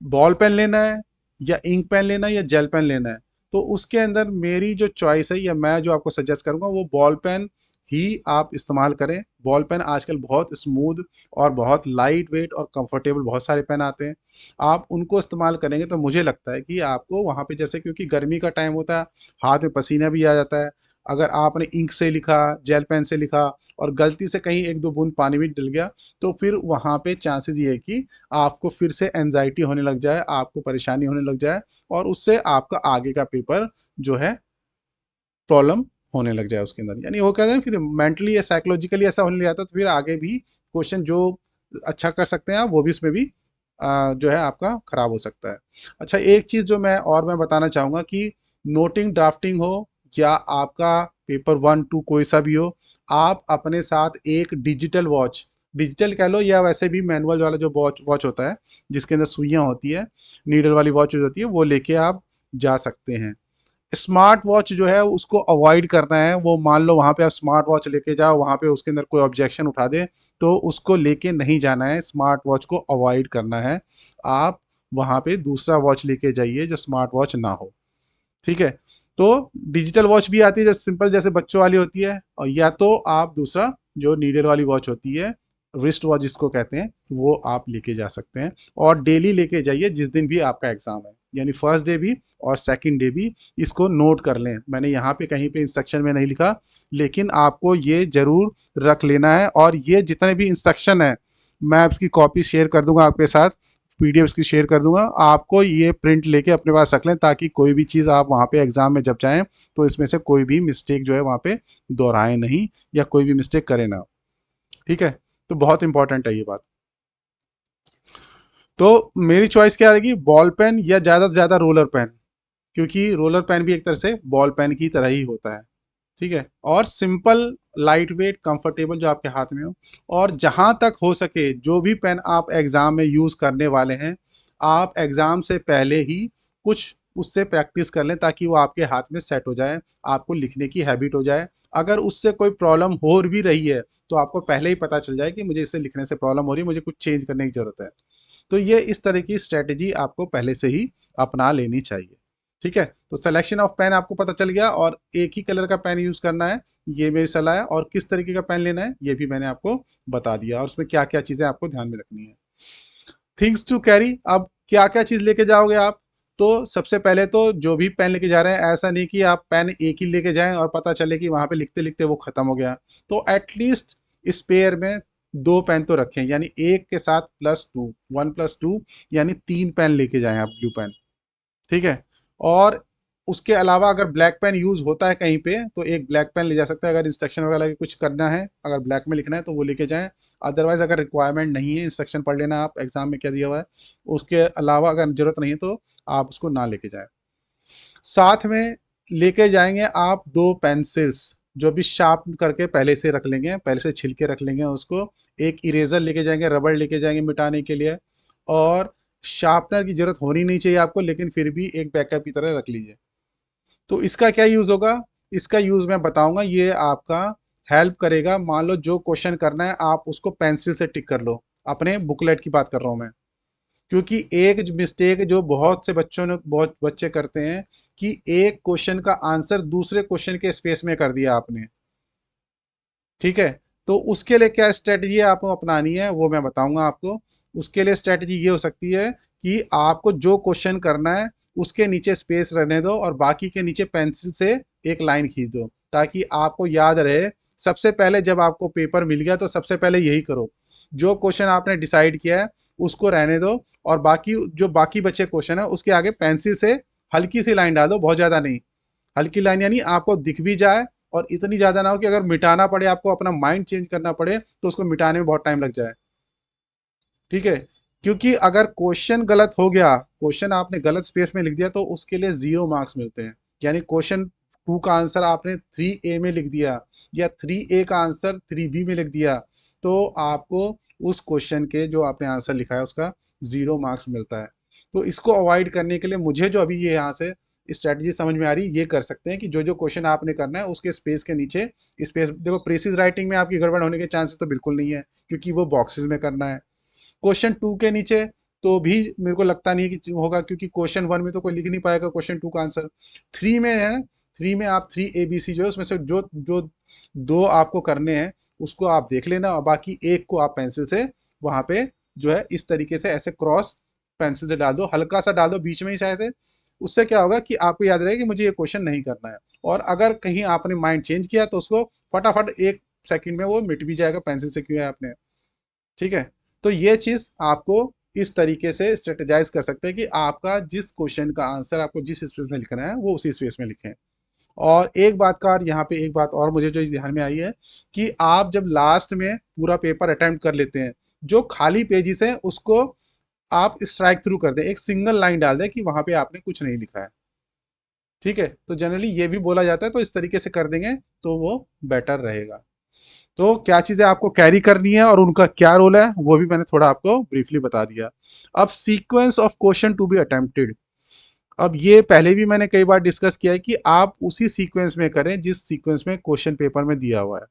बॉल पेन लेना है या इंक पेन लेना है या जेल पेन लेना है, तो उसके अंदर मेरी जो चॉइस है या मैं जो आपको सजेस्ट करूंगा वो बॉल पेन ही आप इस्तेमाल करें। बॉल पेन आजकल बहुत स्मूथ और बहुत लाइट वेट और कंफर्टेबल बहुत सारे पेन आते हैं, आप उनको इस्तेमाल करेंगे तो मुझे लगता है कि आपको वहाँ पे, जैसे क्योंकि गर्मी का टाइम होता है, हाथ में पसीना भी आ जाता है, अगर आपने इंक से लिखा, जेल पेन से लिखा, और गलती से कहीं 1-2 बूंद पानी भी डल गया, तो फिर वहाँ पे चांसेस ये है कि आपको फिर से एनजाइटी होने लग जाए, आपको परेशानी होने लग जाए, और उससे आपका आगे का पेपर जो है प्रॉब्लम होने लग जाए उसके अंदर। यानी वो कहते हैं फिर मेंटली या साइकोलॉजिकली ऐसा होने लग जाता है, तो फिर आगे भी क्वेश्चन जो अच्छा कर सकते हैं आप, वो भी उसमें भी जो है आपका खराब हो सकता है। अच्छा, एक चीज़ जो मैं बताना चाहूँगा कि नोटिंग ड्राफ्टिंग हो या आपका पेपर 1-2 कोई सा भी हो, आप अपने साथ एक डिजिटल वॉच, डिजिटल कह लो या वैसे भी मैनुअल वाला जो वॉच वॉच होता है जिसके अंदर सुइयाँ होती है, नीडल वाली वॉच होती है, वो लेके आप जा सकते हैं। स्मार्ट वॉच जो है उसको अवॉइड करना है। वो मान लो वहाँ पे आप स्मार्ट वॉच लेके जाओ, वहाँ पे उसके अंदर कोई ऑब्जेक्शन उठा दे, तो उसको लेके नहीं जाना है, स्मार्ट वॉच को अवॉइड करना है। आप वहाँ पे दूसरा वॉच लेके जाइए जो स्मार्ट वॉच ना हो। ठीक है। तो डिजिटल वॉच भी आती है जो सिंपल जैसे बच्चों वाली होती है, और या तो आप दूसरा जो नीडल वाली वॉच होती है, रिस्ट वॉच जिसको कहते हैं, वो आप लेके जा सकते हैं। और डेली लेके जाइए जिस दिन भी आपका एग्जाम है, यानी फर्स्ट डे भी और सेकंड डे भी। इसको नोट कर लें, मैंने यहाँ पे कहीं पे इंस्ट्रक्शन में नहीं लिखा, लेकिन आपको ये जरूर रख लेना है। और ये जितने भी इंस्ट्रक्शन है मैं इसकी कॉपी शेयर कर दूंगा आपके साथ, पीडीएफ की शेयर कर दूंगा, आपको ये प्रिंट लेके अपने पास रख लें, ताकि कोई भी चीज़ आप वहाँ पे एग्जाम में जब जाएं तो इसमें से कोई भी मिस्टेक जो है वहाँ पे दोहराएं नहीं, या कोई भी मिस्टेक करें ना। ठीक है। तो बहुत इंपॉर्टेंट है ये बात। तो मेरी चॉइस क्या रहेगी, बॉल पेन या ज़्यादा से ज़्यादा रोलर पेन, क्योंकि रोलर पेन भी एक तरह से बॉल पेन की तरह ही होता है। ठीक है। और सिंपल, लाइट वेट, कंफर्टेबल जो आपके हाथ में हो। और जहां तक हो सके जो भी पेन आप एग्जाम में यूज करने वाले हैं, आप एग्जाम से पहले ही कुछ उससे प्रैक्टिस कर लें ताकि वो आपके हाथ में सेट हो जाए, आपको लिखने की हैबिट हो जाए। अगर उससे कोई प्रॉब्लम हो भी रही है तो आपको पहले ही पता चल जाए कि मुझे इसे लिखने से प्रॉब्लम हो रही है, मुझे कुछ चेंज करने की ज़रूरत है। तो ये इस तरह की स्ट्रेटजी आपको पहले से ही अपना लेनी चाहिए। ठीक है, तो सिलेक्शन ऑफ पेन आपको पता चल गया और एक ही कलर का पेन यूज़ करना है, ये मेरी सलाह है। और किस तरीके का पेन लेना है ये भी मैंने आपको बता दिया, और उसमें क्या क्या चीज़ें आपको ध्यान में रखनी है। थिंग्स टू कैरी, अब क्या क्या चीज़ लेके जाओगे आप? तो सबसे पहले तो जो भी पेन लेके जा रहे हैं, ऐसा नहीं कि आप पेन एक ही लेके जाएं और पता चले कि वहां पे लिखते लिखते वो खत्म हो गया। तो एटलीस्ट स्पेयर में 2 पेन तो रखें, यानी एक के साथ +2, 1+2, यानी 3 पेन लेके जाएं आप, ब्लू पेन। ठीक है, और उसके अलावा अगर ब्लैक पेन यूज़ होता है कहीं पे तो एक ब्लैक पेन ले जा सकते हैं, अगर इंस्ट्रक्शन वगैरह की कुछ करना है, अगर ब्लैक में लिखना है तो वो लेके जाएं। अदरवाइज अगर रिक्वायरमेंट नहीं है, इंस्ट्रक्शन पढ़ लेना आप एग्जाम में क्या दिया हुआ है, उसके अलावा अगर जरूरत नहीं है तो आप उसको ना लेके जाएं। साथ में लेके जाएंगे आप 2 पेंसिल्स, जो भी शार्प करके पहले से रख लेंगे, पहले से छिल के रख लेंगे उसको। एक इरेजर लेके जाएंगे, रबड़ लेके जाएंगे मिटाने के लिए। और शार्पनर की जरूरत होनी नहीं चाहिए आपको, लेकिन फिर भी एक बैकअप की तरह रख लीजिए। तो इसका क्या यूज़ होगा? इसका यूज़ मैं बताऊंगा, ये आपका हेल्प करेगा। मान लो जो क्वेश्चन करना है आप उसको पेंसिल से टिक कर लो, अपने बुकलेट की बात कर रहा हूँ मैं। क्योंकि एक मिस्टेक जो बहुत बच्चे करते हैं कि एक क्वेश्चन का आंसर दूसरे क्वेश्चन के स्पेस में कर दिया आपने। ठीक है, तो उसके लिए क्या स्ट्रेटजी आपको अपनानी है वो मैं बताऊंगा आपको। उसके लिए स्ट्रेटजी ये हो सकती है कि आपको जो क्वेश्चन करना है उसके नीचे स्पेस रहने दो और बाकी के नीचे पेंसिल से एक लाइन खींच दो, ताकि आपको याद रहे। सबसे पहले जब आपको पेपर मिल गया तो सबसे पहले यही करो, जो क्वेश्चन आपने डिसाइड किया है उसको रहने दो, और बाकी जो बाकी बचे क्वेश्चन है उसके आगे पेंसिल से हल्की सी लाइन डाल दो, बहुत ज़्यादा नहीं। हल्की लाइन यानी आपको दिख भी जाए और इतनी ज़्यादा ना हो कि अगर मिटाना पड़े, आपको अपना माइंड चेंज करना पड़े तो उसको मिटाने में बहुत टाइम लग जाए। ठीक है, क्योंकि अगर क्वेश्चन गलत हो गया, क्वेश्चन आपने गलत स्पेस में लिख दिया तो उसके लिए 0 मार्क्स मिलते हैं। यानी क्वेश्चन 2 का आंसर आपने 3A में लिख दिया या 3A का आंसर 3B में लिख दिया, तो आपको उस क्वेश्चन के जो आपने आंसर लिखा है उसका 0 मार्क्स मिलता है। तो इसको अवॉइड करने के लिए मुझे जो अभी ये यहाँ से स्ट्रेटजी समझ में आ रही है, ये कर सकते हैं कि जो जो क्वेश्चन आपने करना है उसके स्पेस के नीचे स्पेस देखो। प्रेसिज राइटिंग में आपकी गड़बड़ होने के चांसेस तो बिल्कुल नहीं है, क्योंकि वो बॉक्सेस में करना है। क्वेश्चन 2 के नीचे तो भी मेरे को लगता नहीं है कि होगा, क्योंकि क्वेश्चन 1 में तो कोई लिख नहीं पाएगा क्वेश्चन 2 का आंसर। 3 में है, 3 में आप 3ABC जो है उसमें से जो जो 2 आपको करने हैं उसको आप देख लेना, और बाकी एक को आप पेंसिल से वहां पे जो है इस तरीके से ऐसे क्रॉस पेंसिल से डाल दो, हल्का सा डाल दो बीच में ही शायद है। उससे क्या होगा कि आपको याद रहेगा कि मुझे ये क्वेश्चन नहीं करना है, और अगर कहीं आपने माइंड चेंज किया तो उसको फटाफट 1 सेकंड में वो मिट भी जाएगा, पेंसिल से किया है आपने। ठीक है, तो ये चीज़ आपको इस तरीके से स्ट्रेटेजाइज कर सकते हैं कि आपका जिस क्वेश्चन का आंसर आपको जिस स्पेस में लिखना है वो उसी स्पेस में लिखें। और एक बात का, यहाँ पे एक बात और मुझे जो ध्यान में आई है कि आप जब लास्ट में पूरा पेपर अटेम्प्ट कर लेते हैं, जो खाली पेजेस है उसको आप स्ट्राइक थ्रू कर दें, एक सिंगल लाइन डाल दें कि वहां पे आपने कुछ नहीं लिखा है। ठीक है, तो जनरली ये भी बोला जाता है, तो इस तरीके से कर देंगे तो वो बेटर रहेगा। तो क्या चीज़ें आपको कैरी करनी है और उनका क्या रोल है वो भी मैंने थोड़ा आपको ब्रीफली बता दिया। अब sequence of question to be attempted, अब ये पहले भी मैंने कई बार डिस्कस किया है कि आप उसी सीक्वेंस में करें जिस सीक्वेंस में क्वेश्चन पेपर में दिया हुआ है,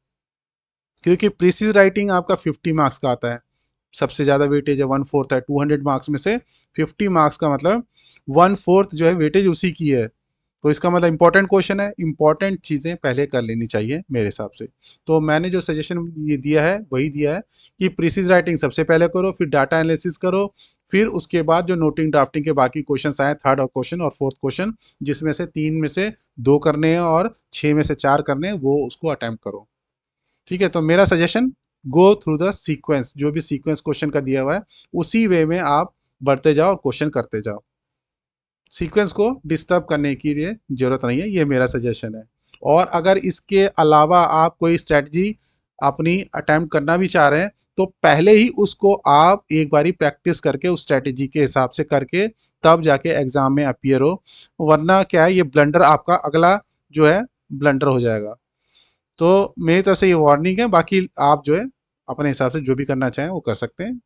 क्योंकि प्रीसीज राइटिंग आपका 50 मार्क्स का आता है, सबसे ज़्यादा वेटेज है 1/4 है। 200 मार्क्स में से 50 मार्क्स का मतलब 1/4 जो है वेटेज उसी की है। तो इसका मतलब इंपॉर्टेंट क्वेश्चन है, इंपॉर्टेंट चीज़ें पहले कर लेनी चाहिए मेरे हिसाब से। तो मैंने जो सजेशन ये दिया है वही दिया है कि प्रीसीज राइटिंग सबसे पहले करो, फिर डाटा एनालिसिस करो, फिर उसके बाद जो नोटिंग ड्राफ्टिंग के बाकी क्वेश्चन आए, थर्ड और क्वेश्चन और फोर्थ क्वेश्चन, जिसमें से 3 में से 2 करने हैं और 6 में से 4 करने हैं, वो उसको अटैम्प्ट करो। ठीक है, तो मेरा suggestion, go through the sequence, जो भी सीक्वेंस क्वेश्चन का दिया हुआ है उसी वे में आप बढ़ते जाओ और क्वेश्चन करते जाओ। सीक्वेंस को डिस्टर्ब करने की लिए जरूरत नहीं है, ये मेरा सजेशन है। और अगर इसके अलावा आप कोई स्ट्रेटजी अपनी अटेम्प्ट करना भी चाह रहे हैं तो पहले ही उसको आप एक बारी प्रैक्टिस करके उस स्ट्रेटजी के हिसाब से करके तब जाके एग्जाम में अपीयर हो, वरना क्या है, ये ब्लंडर आपका अगला जो है ब्लंडर हो जाएगा। तो मेरी तरफ से ये वार्निंग है, बाकी आप जो है अपने हिसाब से जो भी करना चाहें वो कर सकते हैं।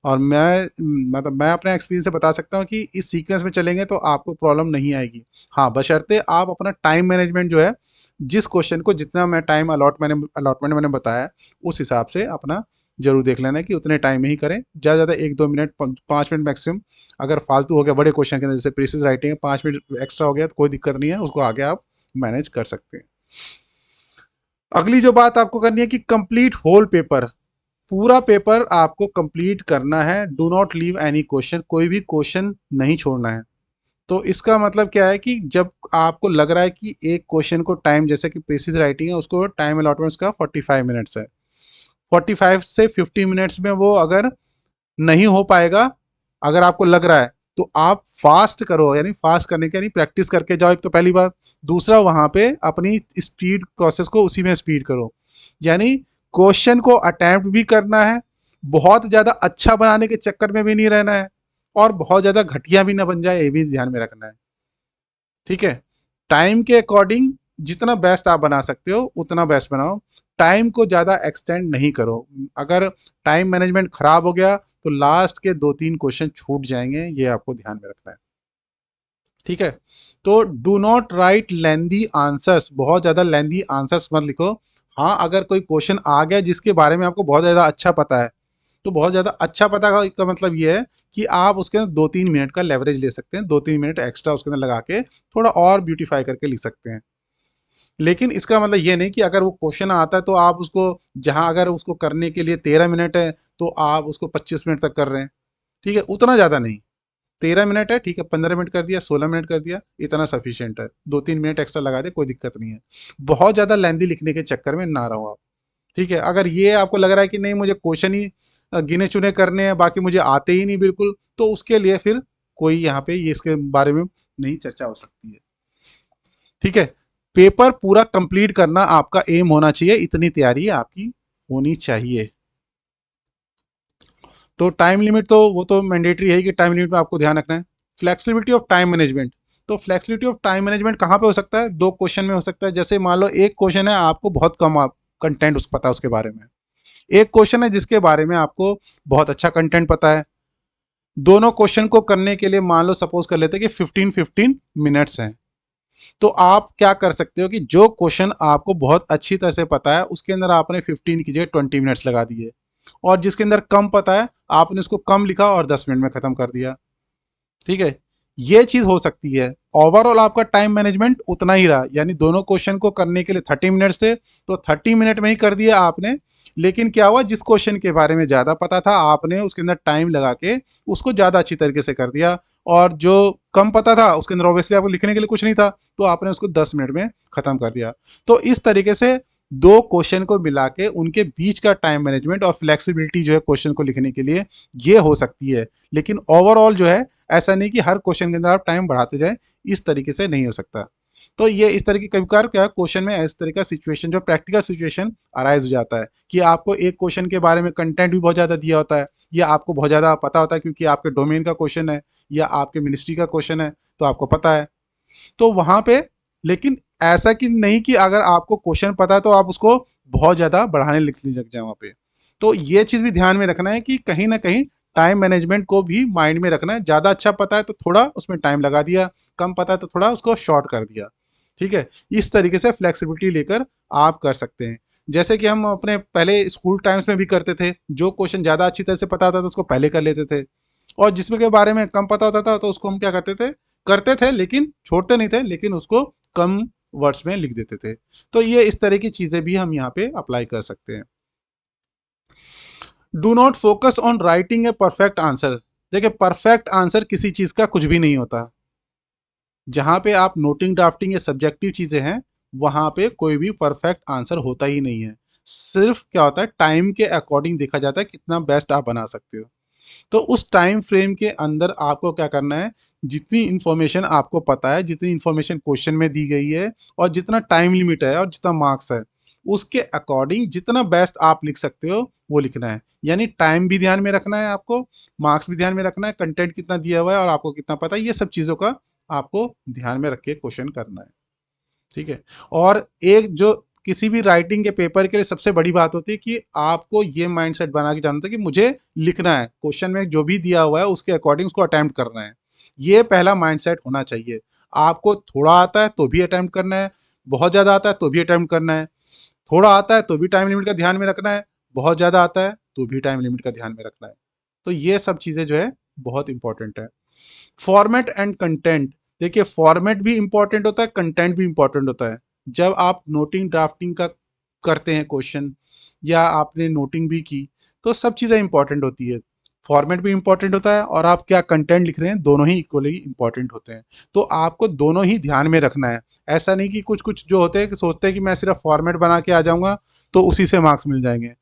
और मैं अपने एक्सपीरियंस से बता सकता हूँ कि इस सीक्वेंस में चलेंगे तो आपको प्रॉब्लम नहीं आएगी। हाँ, बशर्ते आप अपना टाइम मैनेजमेंट जो है, जिस क्वेश्चन को जितना मैं टाइम अलॉटमेंट मैंने बताया, उस हिसाब से अपना जरूर देख लेना है कि उतने टाइम में ही करें। ज़्यादा ज़्यादा 1-2 मिनट, 5 मिनट मैक्सिमम। अगर फालतू हो गया बड़े क्वेश्चन के अंदर, जैसे प्रीसिज राइटिंग है, 5 मिनट एक्स्ट्रा हो गया तो कोई दिक्कत नहीं है, उसको आगे आप मैनेज कर सकते हैं। अगली जो बात आपको करनी है कि कंप्लीट होल पेपर, पूरा पेपर आपको कंप्लीट करना है। Do not leave any question, कोई भी क्वेश्चन नहीं छोड़ना है। तो इसका मतलब क्या है कि जब आपको लग रहा है कि एक क्वेश्चन को टाइम, जैसे कि प्रीसिज राइटिंग है, उसको टाइम अलॉटमेंट का 45 मिनट्स है, 45 से 50 मिनट्स में वो अगर नहीं हो पाएगा, अगर आपको लग रहा है, तो आप फास्ट करो, यानी फास्ट करने के यानी प्रैक्टिस करके जाओ, एक तो पहली बात। दूसरा, वहां पे अपनी स्पीड प्रोसेस को उसी में स्पीड करो, यानी क्वेश्चन को अटेम्प्ट भी करना है, बहुत ज़्यादा अच्छा बनाने के चक्कर में भी नहीं रहना है, और बहुत ज़्यादा घटिया भी ना बन जाए, ये भी ध्यान में रखना है। ठीक है, टाइम के अकॉर्डिंग जितना बेस्ट आप बना सकते हो उतना बेस्ट बनाओ, टाइम को ज़्यादा एक्सटेंड नहीं करो। अगर टाइम मैनेजमेंट खराब हो गया तो लास्ट के 2-3 क्वेश्चन छूट जाएंगे, ये आपको ध्यान में रखना है। ठीक है, तो do not right lengthy answers, बहुत ज़्यादा लेंदी आंसर्स मत लिखो। हाँ, अगर कोई क्वेश्चन आ गया जिसके बारे में आपको बहुत ज़्यादा अच्छा पता है, तो बहुत ज़्यादा अच्छा पता का मतलब ये है कि आप उसके अंदर 2-3 मिनट का लेवरेज ले सकते हैं, 2-3 मिनट एक्स्ट्रा उसके अंदर लगा के थोड़ा और ब्यूटीफाई करके लिख सकते हैं। लेकिन इसका मतलब ये नहीं कि अगर वो क्वेश्चन आता है तो आप उसको, जहां अगर उसको करने के लिए 13 मिनट है तो आप उसको 25 मिनट तक कर रहे हैं। ठीक है, उतना ज़्यादा नहीं। 13 मिनट है, ठीक है, 15 मिनट कर दिया, 16 मिनट कर दिया, इतना सफिशियंट है। 2-3 मिनट एक्स्ट्रा लगा दे, कोई दिक्कत नहीं है। बहुत ज़्यादा लेंदी लिखने के चक्कर में ना रहो आप। ठीक है, अगर ये आपको लग रहा है कि नहीं मुझे क्वेश्चन ही गिने चुने करने हैं, बाकी मुझे आते ही नहीं बिल्कुल, तो उसके लिए फिर कोई यहाँ पे ये इसके बारे में नहीं चर्चा हो सकती है। ठीक है, पेपर पूरा कंप्लीट करना आपका एम होना चाहिए, इतनी तैयारी आपकी होनी चाहिए। तो टाइम लिमिट तो वो तो मैंडेटरी है कि टाइम लिमिट में आपको ध्यान रखना है। फ्लेक्सिबिलिटी ऑफ टाइम मैनेजमेंट, तो फ्लेक्सिबिलिटी ऑफ टाइम मैनेजमेंट कहाँ पे हो सकता है? 2 क्वेश्चन में हो सकता है। जैसे मान लो एक क्वेश्चन है, आपको बहुत कम आप कंटेंट उस पता है उसके बारे में, एक क्वेश्चन है जिसके बारे में आपको बहुत अच्छा कंटेंट पता है। दोनों क्वेश्चन को करने के लिए मान लो सपोज कर लेते हैं कि 15-15 मिनट्स हैं। तो आप क्या कर सकते हो कि जो क्वेश्चन आपको बहुत अच्छी तरह से पता है उसके अंदर आपने 15 की जगह 20 मिनट्स लगा दिए, और जिसके अंदर कम पता है आपने उसको कम लिखा और 10 मिनट में खत्म कर दिया। ठीक है, ये चीज हो सकती है। ओवरऑल आपका टाइम मैनेजमेंट उतना ही रहा, यानी दोनों क्वेश्चन को करने के लिए 30 मिनट्स थे, तो 30 मिनट में ही कर दिया आपने। लेकिन क्या हुआ, जिस क्वेश्चन के बारे में ज्यादा पता था आपने उसके अंदर टाइम लगा के उसको ज्यादा अच्छी तरीके से कर दिया, और जो कम पता था उसके अंदर ऑब्वियसली आपको लिखने के लिए कुछ नहीं था, तो आपने उसको 10 मिनट में खत्म कर दिया। तो इस तरीके से 2 क्वेश्चन को मिला के उनके बीच का टाइम मैनेजमेंट और फ्लेक्सिबिलिटी जो है क्वेश्चन को लिखने के लिए, ये हो सकती है। लेकिन ओवरऑल जो है, ऐसा नहीं कि हर क्वेश्चन के अंदर आप टाइम बढ़ाते जाएं, इस तरीके से नहीं हो सकता। तो ये इस तरह की कभी कभार क्या क्वेश्चन में इस तरह का सिचुएशन, जो प्रैक्टिकल सिचुएशन अराइज हो जाता है कि आपको एक क्वेश्चन के बारे में कंटेंट भी बहुत ज़्यादा दिया होता है, या आपको बहुत ज़्यादा पता होता है क्योंकि आपके डोमेन का क्वेश्चन है या आपके मिनिस्ट्री का क्वेश्चन है, तो आपको पता है। तो वहाँ पे, लेकिन ऐसा कि नहीं कि अगर आपको क्वेश्चन पता है तो आप उसको बहुत ज़्यादा बढ़ाने लिखने लग जाए वहाँ पे। तो ये चीज़ भी ध्यान में रखना है कि कहीं ना कहीं टाइम मैनेजमेंट को भी माइंड में रखना है। ज़्यादा अच्छा पता है तो थोड़ा उसमें टाइम लगा दिया, कम पता है तो थोड़ा उसको शॉर्ट कर दिया। ठीक है, इस तरीके से फ्लेक्सिबिलिटी लेकर आप कर सकते हैं। जैसे कि हम अपने पहले स्कूल टाइम्स में भी करते थे, जो क्वेश्चन ज़्यादा अच्छी तरह से पता होता था उसको पहले कर लेते थे, और जिसमें के बारे में कम पता होता था तो उसको हम क्या करते थे, लेकिन छोड़ते नहीं थे, लेकिन उसको कम वर्ड्स में लिख देते थे। तो ये इस तरह की चीज़ें भी हम यहाँ पे अप्लाई कर सकते हैं। Do not focus on writing a perfect answer, देखिए परफेक्ट आंसर किसी चीज़ का कुछ भी नहीं होता। जहाँ पे आप नोटिंग ड्राफ्टिंग या सब्जेक्टिव चीज़ें हैं, वहाँ पे कोई भी परफेक्ट आंसर होता ही नहीं है। सिर्फ क्या होता है, टाइम के अकॉर्डिंग देखा जाता है कितना बेस्ट आप बना सकते हो। तो उस टाइम फ्रेम के अंदर आपको क्या करना है, जितनी इन्फॉर्मेशन आपको पता है, जितनी इन्फॉर्मेशन क्वेश्चन में दी गई है, और जितना टाइम लिमिट है और जितना मार्क्स है, उसके अकॉर्डिंग जितना बेस्ट आप लिख सकते हो वो लिखना है। यानी टाइम भी ध्यान में रखना है आपको, मार्क्स भी ध्यान में रखना है, कंटेंट कितना दिया हुआ है और आपको कितना पता है, ये सब चीज़ों का आपको ध्यान में रख के क्वेश्चन करना है। ठीक है, और एक जो किसी भी राइटिंग के पेपर के लिए सबसे बड़ी बात होती है कि आपको ये माइंडसेट बना के जाना था कि मुझे लिखना है, क्वेश्चन में जो भी दिया हुआ है उसके अकॉर्डिंग उसको अटेम्प्ट करना है। ये पहला माइंडसेट होना चाहिए। आपको थोड़ा आता है तो भी अटेम्प्ट करना है, बहुत ज़्यादा आता है तो भी अटेम्प्ट करना है, थोड़ा आता है तो भी टाइम लिमिट का ध्यान में रखना है, बहुत ज़्यादा आता है तो भी टाइम लिमिट का ध्यान में रखना है। तो ये सब चीज़ें जो है बहुत इंपॉर्टेंट है। फॉर्मेट एंड कंटेंट, देखिए फॉर्मेट भी इंपॉर्टेंट होता है, कंटेंट भी इंपॉर्टेंट होता है। जब आप नोटिंग ड्राफ्टिंग का करते हैं क्वेश्चन, या आपने नोटिंग भी की, तो सब चीज़ें इंपॉर्टेंट होती है। फॉर्मेट भी इंपॉर्टेंट होता है और आप क्या कंटेंट लिख रहे हैं, दोनों ही इक्वली इंपॉर्टेंट होते हैं। तो आपको दोनों ही ध्यान में रखना है। ऐसा नहीं कि कुछ कुछ जो होते हैं कि सोचते हैं कि मैं सिर्फ फॉर्मेट बना के आ जाऊंगा तो उसी से मार्क्स मिल जाएंगे।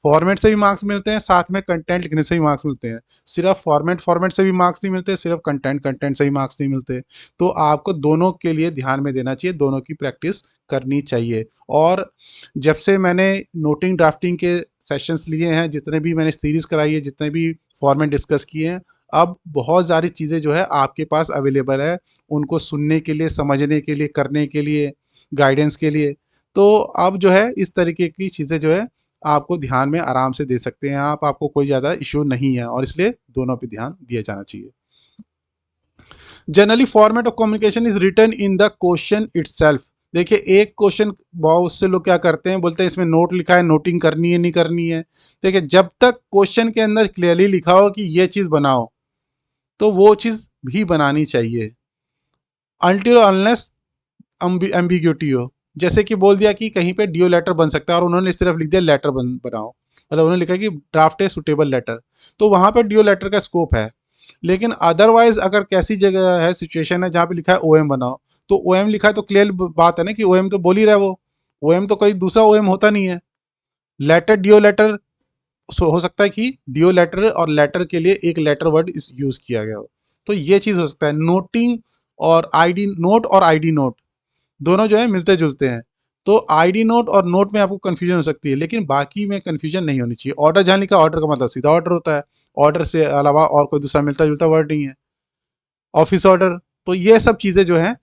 फॉर्मेट से भी मार्क्स मिलते हैं, साथ में कंटेंट लिखने से भी मार्क्स मिलते हैं। सिर्फ फॉर्मेट से भी मार्क्स नहीं मिलते, सिर्फ कंटेंट से ही मार्क्स नहीं मिलते। तो आपको दोनों के लिए ध्यान में देना चाहिए, दोनों की प्रैक्टिस करनी चाहिए। और जब से मैंने नोटिंग ड्राफ्टिंग के सेशंस लिए हैं, जितने भी मैंने सीरीज कराई है, जितने भी फॉर्मेट डिस्कस किए हैं, अब बहुत सारी चीज़ें जो है आपके पास अवेलेबल है, उनको सुनने के लिए, समझने के लिए, करने के लिए, गाइडेंस के लिए। तो अब जो है इस तरीके की चीज़ें जो है आपको ध्यान में आराम से दे सकते हैं आप, आपको कोई ज़्यादा इश्यू नहीं है, और इसलिए दोनों पे ध्यान दिया जाना चाहिए। Generally format of communication is written in the question itself. देखिए एक क्वेश्चन, बहुत से लोग क्या करते हैं, बोलते हैं इसमें नोट लिखा है, नोटिंग करनी है नहीं करनी है। देखिए जब तक क्वेश्चन के अंदर क्लियरली लिखा हो कि ये चीज़ बनाओ, तो वो चीज़ भी बनानी चाहिए, अनटिल अनलेस एम्बिग्यूटी हो। जैसे कि बोल दिया कि कहीं पे डीओ लेटर बन सकता है और उन्होंने सिर्फ लिख दिया लेटर बनाओ, मतलब उन्होंने लिखा कि ड्राफ्ट ए सुटेबल लेटर, तो वहां पे डीओ लेटर का स्कोप है। लेकिन अदरवाइज अगर कैसी जगह है, सिचुएशन है जहाँ पे लिखा है ओएम बनाओ, तो ओएम लिखा है तो क्लियर बात है ना कि ओएम तो बोल ही रहा है वो, ओएम तो कोई दूसरा ओएम होता नहीं है। लेटर डीओ लेटर हो सकता है कि डीओ लेटर और लेटर के लिए एक लेटर वर्ड यूज किया गया हो, तो ये चीज हो सकता है। नोटिंग और आईडी नोट और आईडी नोट दोनों जो है मिलते जुलते हैं, तो आईडी नोट और नोट में आपको कंफ्यूजन हो सकती है, लेकिन बाकी में कंफ्यूजन नहीं होनी चाहिए। ऑर्डर जहाँ लिखा, ऑर्डर का मतलब सीधा ऑर्डर होता है, ऑर्डर से अलावा और कोई दूसरा मिलता जुलता वर्ड नहीं है, ऑफिस ऑर्डर। तो ये सब चीज़ें जो हैं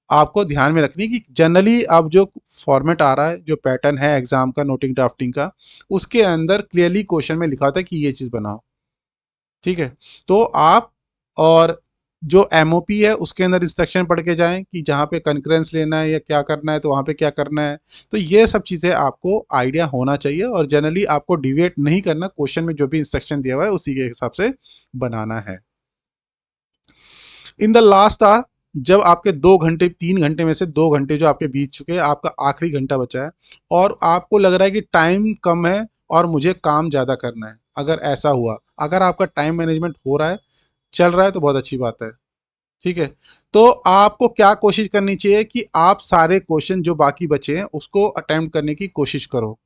आपको ध्यान में रखनी है कि जनरली अब जो फॉर्मेट आ रहा है, जो पैटर्न है एग्जाम का, नोटिंग ड्राफ्टिंग का, उसके अंदर क्लियरली क्वेश्चन में लिखा होता है कि ये चीज़ बनाओ, ठीक है। तो आप, और जो एमओपी है उसके अंदर इंस्ट्रक्शन पढ़ के जाएं कि जहाँ पे कंकरेंस लेना है या क्या करना है तो वहाँ पे क्या करना है। तो ये सब चीज़ें आपको आइडिया होना चाहिए, और जनरली आपको डिविएट नहीं करना, क्वेश्चन में जो भी इंस्ट्रक्शन दिया हुआ है उसी के हिसाब से बनाना है। इन द लास्ट आवर, जब आपके 2 घंटे, 3 घंटे में से 2 घंटे जो आपके बीत चुके हैं, आपका आखिरी घंटा बचा है और आपको लग रहा है कि टाइम कम है और मुझे काम ज़्यादा करना है, अगर ऐसा हुआ, अगर आपका टाइम मैनेजमेंट हो रहा है, चल रहा है, तो बहुत अच्छी बात है, ठीक है। तो आपको क्या कोशिश करनी चाहिए कि आप सारे क्वेश्चन जो बाकी बचे हैं उसको अटेम्प्ट करने की कोशिश करो।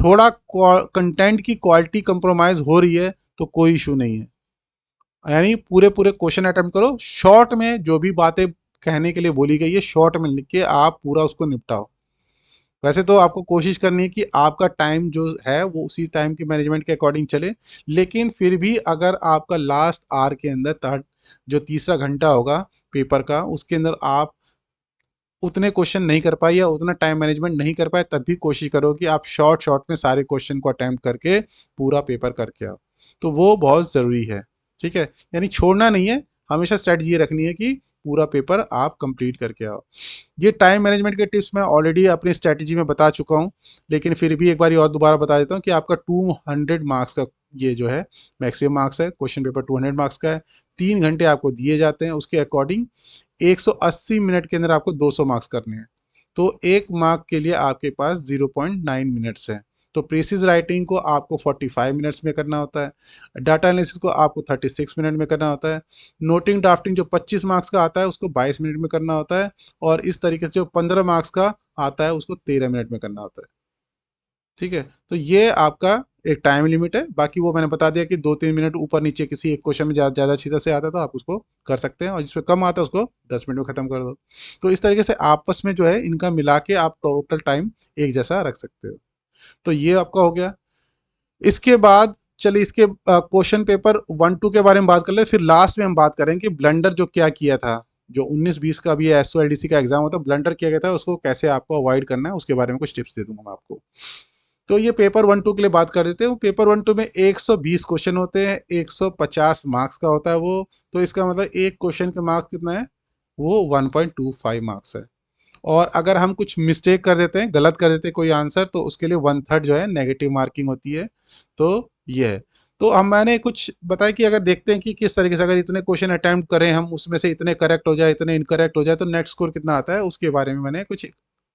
थोड़ा कंटेंट की क्वालिटी कंप्रोमाइज़ हो रही है तो कोई इशू नहीं है, यानी पूरे पूरे क्वेश्चन अटेम्प्ट करो, शॉर्ट में जो भी बातें कहने के लिए बोली गई है शॉर्ट में लिख के आप पूरा उसको निपटाओ। वैसे तो आपको कोशिश करनी है कि आपका टाइम जो है वो उसी टाइम के मैनेजमेंट के अकॉर्डिंग चले, लेकिन फिर भी अगर आपका लास्ट आवर के अंदर, थर्ड जो तीसरा घंटा होगा पेपर का, उसके अंदर आप उतने क्वेश्चन नहीं कर पाए या उतना टाइम मैनेजमेंट नहीं कर पाए, तब भी कोशिश करो कि आप शॉर्ट शॉर्ट में सारे क्वेश्चन को अटेम्प्ट करके पूरा पेपर करके आओ। तो वो बहुत ज़रूरी है, ठीक है। यानी छोड़ना नहीं है, हमेशा स्ट्रेटजी ये रखनी है कि पूरा पेपर आप कंप्लीट करके आओ। ये टाइम मैनेजमेंट के टिप्स मैं ऑलरेडी अपनी स्ट्रेटजी में बता चुका हूँ, लेकिन फिर भी एक बार और दोबारा बता देता हूँ कि आपका 200 मार्क्स का ये जो है मैक्सिमम मार्क्स है, क्वेश्चन पेपर 200 मार्क्स का है, 3 घंटे आपको दिए जाते हैं, उसके अकॉर्डिंग 180 मिनट के अंदर आपको 200 मार्क्स करने हैं। तो 1 मार्क के लिए आपके पास 0.9 मिनट्स है। तो प्रीसिज राइटिंग को आपको 45 मिनट्स में करना होता है, डाटा एनालिसिस को आपको 36 मिनट में करना होता है, नोटिंग ड्राफ्टिंग जो 25 मार्क्स का आता है उसको 22 मिनट में करना होता है, और इस तरीके से जो 15 मार्क्स का आता है उसको 13 मिनट में करना होता है, ठीक है। तो ये आपका एक टाइम लिमिट है, बाकी वो मैंने बता दिया कि 2-3 मिनट ऊपर नीचे किसी एक क्वेश्चन में ज़्यादा सीधा से आता है तो आप उसको कर सकते हैं, और जिसपे कम आता है उसको 10 मिनट में ख़त्म कर दो। तो इस तरीके से आपस में जो है इनका मिला के आप टोटल टाइम एक जैसा रख सकते हो। तो ये आपका हो गया। इसके बाद चलिए इसके क्वेश्चन पेपर 1-2 के बारे में बात कर ले, फिर लास्ट में हम बात करें कि ब्लंडर जो क्या किया था, जो 19-20 का भी SOLDC का एग्जाम होता है, ब्लंडर किया गया था, उसको कैसे आपको अवॉइड करना है उसके बारे में कुछ टिप्स दे दूंगा मैं आपको। तो ये पेपर 1-2 के लिए बात कर देते हैं। पेपर 1-2 में 120 क्वेश्चन होते हैं, 150 मार्क्स का होता है वो। तो इसका मतलब एक क्वेश्चन के मार्क्स कितना है, वो 1.25 मार्क्स है। और अगर हम कुछ मिस्टेक कर देते हैं, गलत कर देते हैं कोई आंसर, तो उसके लिए 1/3 जो है नेगेटिव मार्किंग होती है। तो ये है। तो हम मैंने कुछ बताया कि अगर देखते हैं कि किस तरीके से अगर इतने क्वेश्चन अटेम्प्ट करें हम, उसमें से इतने करेक्ट हो जाए, इतने इनकरेक्ट हो जाए, तो नेट स्कोर कितना आता है, उसके बारे में मैंने कुछ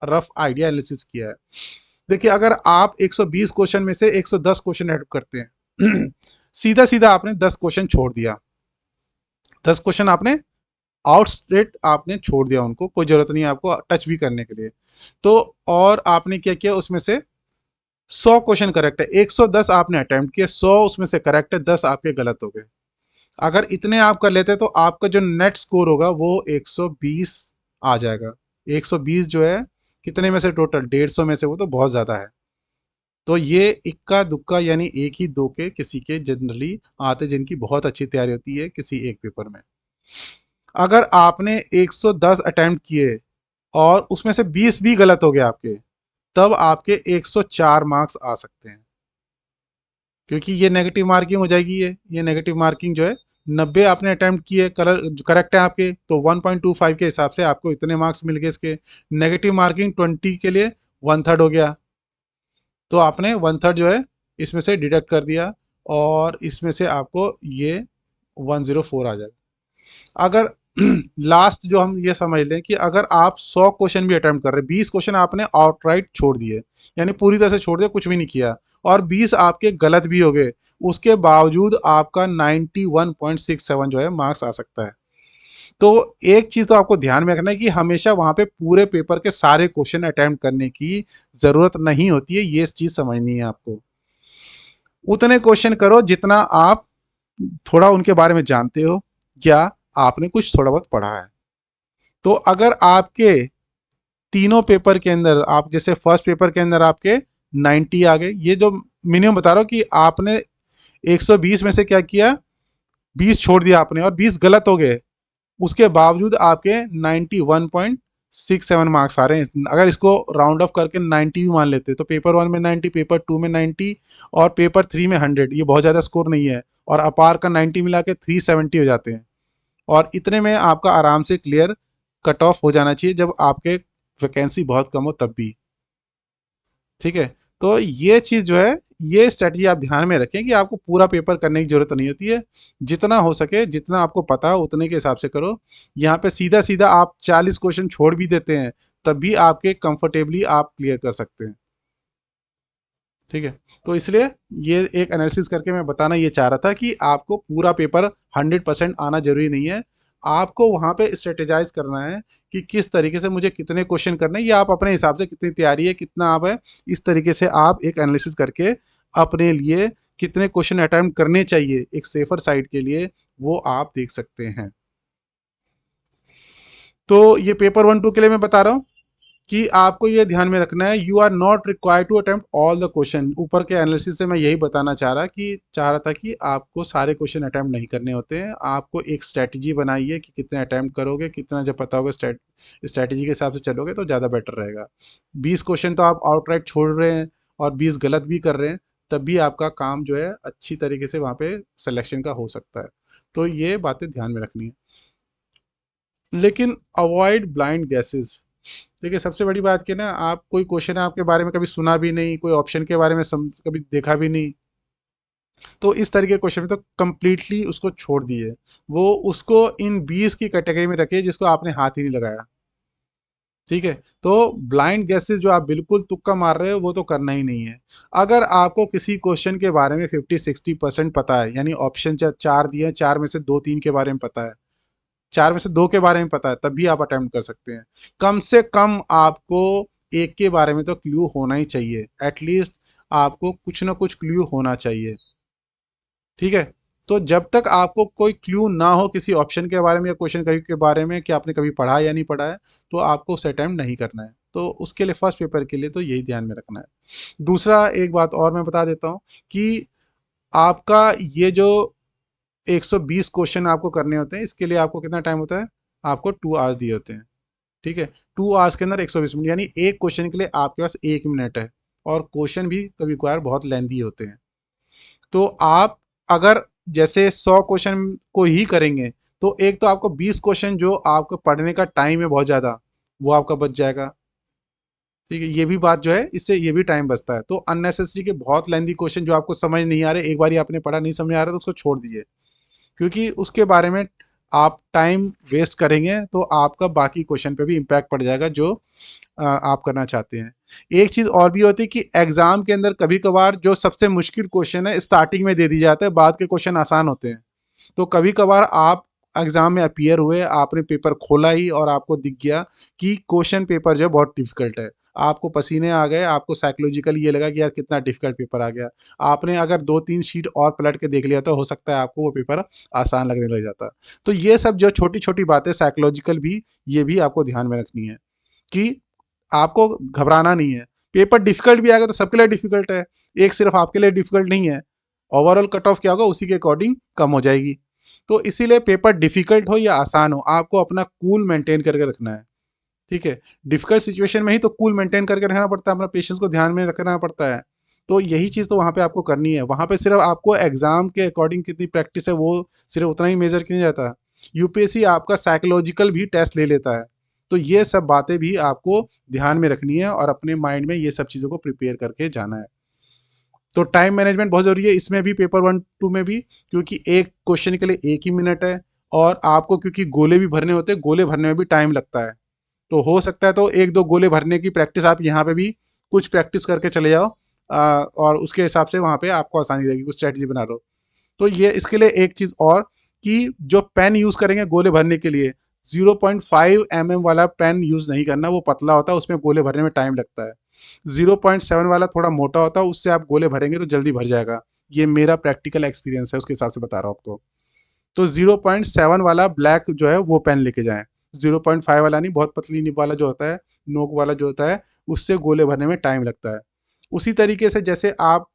रफ आइडिया एनालिसिस किया है। देखिए, अगर आप 120 क्वेश्चन में से 110 क्वेश्चन अटेम्प्ट करते हैं सीधा सीधा आपने 10 क्वेश्चन छोड़ दिया, 10 क्वेश्चन आपने आउटस्ट्रेट आपने छोड़ दिया, उनको कोई जरूरत नहीं है आपको टच भी करने के लिए। तो और आपने क्या किया, उसमें से 100 क्वेश्चन करेक्ट है, 110 आपने अटेम्प्ट किए, 100 उसमें से करेक्ट है, 10 आपके गलत हो गए। अगर इतने आप कर लेते तो आपका जो नेट स्कोर होगा वो 120 आ जाएगा। 120 जो है कितने में से, टोटल 150 में से, वो तो बहुत ज़्यादा है। तो ये इक्का दुक्का यानी एक ही दो के किसी के जनरली आते, जिनकी बहुत अच्छी तैयारी होती है किसी एक पेपर में। अगर आपने 110 अटेम्प्ट किए और उसमें से 20 भी गलत हो गए आपके, तब आपके 104 मार्क्स आ सकते हैं, क्योंकि ये नेगेटिव मार्किंग हो जाएगी। ये नेगेटिव मार्किंग जो है, 90 आपने अटेम्प्ट किए, करेक्ट है आपके, तो 1.25 के हिसाब से आपको इतने मार्क्स मिल गए इसके। नेगेटिव मार्किंग 20 के लिए 1/3 हो गया, तो आपने 1/3 जो है इसमें से डिडक्ट कर दिया, और इसमें से आपको ये 104 आ जाएगा। अगर लास्ट जो हम ये समझ लें कि अगर आप 100 क्वेश्चन भी अटेम्प्ट कर रहे हैं, 20 क्वेश्चन आपने आउटराइट छोड़ दिए, यानी पूरी तरह से छोड़ दिया, कुछ भी नहीं किया, और 20 आपके गलत भी हो गए, उसके बावजूद आपका 91.67 जो है मार्क्स आ सकता है। तो एक चीज़ तो आपको ध्यान में रखना है कि हमेशा वहाँ पे पूरे पेपर के सारे क्वेश्चन अटेम्प्ट करने की ज़रूरत नहीं होती है, ये चीज़ समझनी है आपको। उतने क्वेश्चन करो जितना आप थोड़ा उनके बारे में जानते हो, या आपने कुछ थोड़ा बहुत पढ़ा है। तो अगर आपके तीनों पेपर के अंदर, आप जैसे फर्स्ट पेपर के अंदर आपके 90 आ गए, ये जो मिनिमम बता रहा हूँ कि आपने 120 में से क्या किया, 20 छोड़ दिया आपने और 20 गलत हो गए, उसके बावजूद आपके 91.67 मार्क्स आ रहे हैं। अगर इसको राउंड ऑफ करके 90 भी मान लेते तो पेपर 1 में 90, पेपर 2 में 90 और पेपर 3 में 100, ये बहुत ज़्यादा स्कोर नहीं है, और अपार का 90 मिला के 370 हो जाते हैं। और इतने में आपका आराम से क्लियर कट ऑफ हो जाना चाहिए, जब आपके वैकेंसी बहुत कम हो तब भी। ठीक है, तो ये चीज़ जो है, ये स्ट्रेटजी आप ध्यान में रखें कि आपको पूरा पेपर करने की ज़रूरत नहीं होती है, जितना हो सके, जितना आपको पता हो उतने के हिसाब से करो। यहाँ पे सीधा सीधा आप 40 क्वेश्चन छोड़ भी देते हैं, तब भी आपके कंफर्टेबली आप क्लियर कर सकते हैं। ठीक है, तो इसलिए ये एक एनालिसिस करके मैं बताना ये चाह रहा था कि आपको पूरा पेपर 100% आना जरूरी नहीं है। आपको वहाँ पे स्ट्रेटेजाइज करना है कि किस तरीके से मुझे कितने क्वेश्चन करने हैं, या आप अपने हिसाब से कितनी तैयारी है, कितना आप है, इस तरीके से आप एक एनालिसिस करके अपने लिए कितने क्वेश्चन अटैम्प्ट करने चाहिए एक सेफर साइड के लिए, वो आप देख सकते हैं। तो ये पेपर 1-2 के लिए मैं बता रहा हूँ कि आपको ये ध्यान में रखना है, you are not required to attempt all the question. ऊपर के एनालिसिस से मैं यही बताना चाह रहा था कि आपको सारे क्वेश्चन अटेम्प्ट नहीं करने होते हैं। आपको एक स्ट्रैटेजी बनाइए कि कितने अटेम्प्ट करोगे, कितना जब पता होगा स्ट्रैटेजी के हिसाब से चलोगे तो ज़्यादा बेटर रहेगा। 20 क्वेश्चन तो आप आउटराइट छोड़ रहे हैं और 20 गलत भी कर रहे हैं, तब भी आपका काम जो है अच्छी तरीके से वहाँ पे सिलेक्शन का हो सकता है। तो ये बातें ध्यान में रखनी है। लेकिन अवॉइड ब्लाइंड गैसेस। देखिए, सबसे बड़ी बात क्या ना, आप कोई क्वेश्चन है आपके बारे में कभी सुना भी नहीं, कोई ऑप्शन के बारे में कभी देखा भी नहीं, तो इस तरह के क्वेश्चन में तो कंप्लीटली उसको छोड़ दिए, वो उसको इन 20 की कैटेगरी में रखिए जिसको आपने हाथ ही नहीं लगाया। ठीक है, तो ब्लाइंड गेसेस जो आप बिल्कुल तुक्का मार रहे हो, वो तो करना ही नहीं है। अगर आपको किसी क्वेश्चन के बारे में 50-60% पता है, यानी ऑप्शन 4 दिए हैं, 4 में से 2-3 के बारे में पता है, 4 में से 2 के बारे में पता है, तब भी आप अटेम्प्ट कर सकते हैं। कम से कम आपको एक के बारे में तो क्लू होना ही चाहिए, एटलीस्ट आपको कुछ ना कुछ क्लू होना चाहिए। ठीक है, तो जब तक आपको कोई क्लू ना हो किसी ऑप्शन के बारे में या क्वेश्चन कभी के बारे में कि आपने कभी पढ़ा या नहीं पढ़ा है, तो आपको उसे अटेम्प्ट नहीं करना है। तो उसके लिए फर्स्ट पेपर के लिए तो यही ध्यान में रखना है। दूसरा एक बात और मैं बता देता हूँ कि आपका ये जो 120 क्वेश्चन आपको करने होते हैं, इसके लिए आपको कितना टाइम होता है, आपको 2 आवर्स दिए होते हैं। ठीक है, 2 आवर्स के अंदर 120 मिनट, यानी एक क्वेश्चन के लिए आपके पास 1 मिनट है, और क्वेश्चन भी कभी कभार बहुत लेंदी होते हैं। तो आप अगर जैसे 100 क्वेश्चन को ही करेंगे, तो एक तो आपको 20 क्वेश्चन जो आपको पढ़ने का टाइम है बहुत ज़्यादा, वो आपका बच जाएगा। ठीक है, ये भी बात जो है, इससे ये भी टाइम बचता है। तो अननेसेसरी के बहुत लेंदी क्वेश्चन जो आपको समझ नहीं आ रहे, एक बार आपने पढ़ा नहीं समझ आ रहा तो उसको छोड़ दीजिए, क्योंकि उसके बारे में आप टाइम वेस्ट करेंगे तो आपका बाकी क्वेश्चन पे भी इम्पैक्ट पड़ जाएगा जो आप करना चाहते हैं। एक चीज़ और भी होती है कि एग्जाम के अंदर कभी कभार जो सबसे मुश्किल क्वेश्चन है स्टार्टिंग में दे दी जाता है, बाद के क्वेश्चन आसान होते हैं। तो कभी कभार आप एग्जाम में अपीयर हुए, आपने पेपर खोला ही और आपको दिख गया कि क्वेश्चन पेपर जो है बहुत डिफिकल्ट है, आपको पसीने आ गए, आपको साइकोलॉजिकली ये लगा कि यार कितना डिफिकल्ट पेपर आ गया। आपने अगर 2-3 शीट और पलट के देख लिया तो हो सकता है आपको वो पेपर आसान लगने लग जाता। तो ये सब जो छोटी छोटी बातें साइकोलॉजिकल भी, ये भी आपको ध्यान में रखनी है कि आपको घबराना नहीं है। पेपर डिफिकल्ट भी आएगा तो सबके लिए डिफिकल्ट है, एक सिर्फ आपके लिए डिफिकल्ट नहीं है। ओवरऑल कट ऑफ क्या होगा, उसी के अकॉर्डिंग कम हो जाएगी। तो इसीलिए पेपर डिफिकल्ट हो या आसान हो, आपको अपना कूल मेंटेन करके रखना है। ठीक है, डिफिकल्ट सिचुएशन में ही तो कूल मेंटेन करके रखना पड़ता है, अपना पेशेंस को ध्यान में रखना पड़ता है। तो यही चीज़ तो वहाँ पे आपको करनी है। वहाँ पे सिर्फ आपको एग्जाम के अकॉर्डिंग कितनी प्रैक्टिस है वो सिर्फ उतना ही मेजर किया जाता। यूपीएससी आपका साइकोलॉजिकल भी टेस्ट ले लेता है। तो ये सब बातें भी आपको ध्यान में रखनी है और अपने माइंड में ये सब चीज़ों को प्रिपेयर करके जाना है। तो टाइम मैनेजमेंट बहुत ज़रूरी है इसमें भी, पेपर 1-2 में भी, क्योंकि एक क्वेश्चन के लिए 1 ही मिनट है। और आपको क्योंकि गोले भी भरने होते हैं, गोले भरने में भी टाइम लगता है। तो हो सकता है तो 1-2 गोले भरने की प्रैक्टिस आप यहाँ पे भी कुछ प्रैक्टिस करके चले जाओ, और उसके हिसाब से वहाँ पे आपको आसानी रहेगी, कुछ स्ट्रैटेजी बना लो। तो ये इसके लिए एक चीज़ और, कि जो पेन यूज़ करेंगे गोले भरने के लिए, 0.5 mm वाला पेन यूज़ नहीं करना, वो पतला होता है, उसमें गोले भरने में टाइम लगता है। 0.7 वाला थोड़ा मोटा होता है, उससे आप गोले भरेंगे तो जल्दी भर जाएगा। ये मेरा प्रैक्टिकल एक्सपीरियंस है, उसके हिसाब से बता रहा हूँ आपको। तो 0.7 वाला ब्लैक जो है वो पेन लेके जाएं। 0.5 वाला नहीं, बहुत पतली निब वाला जो होता है, नोक वाला जो होता है, उससे गोले भरने में टाइम लगता है। उसी तरीके से जैसे आप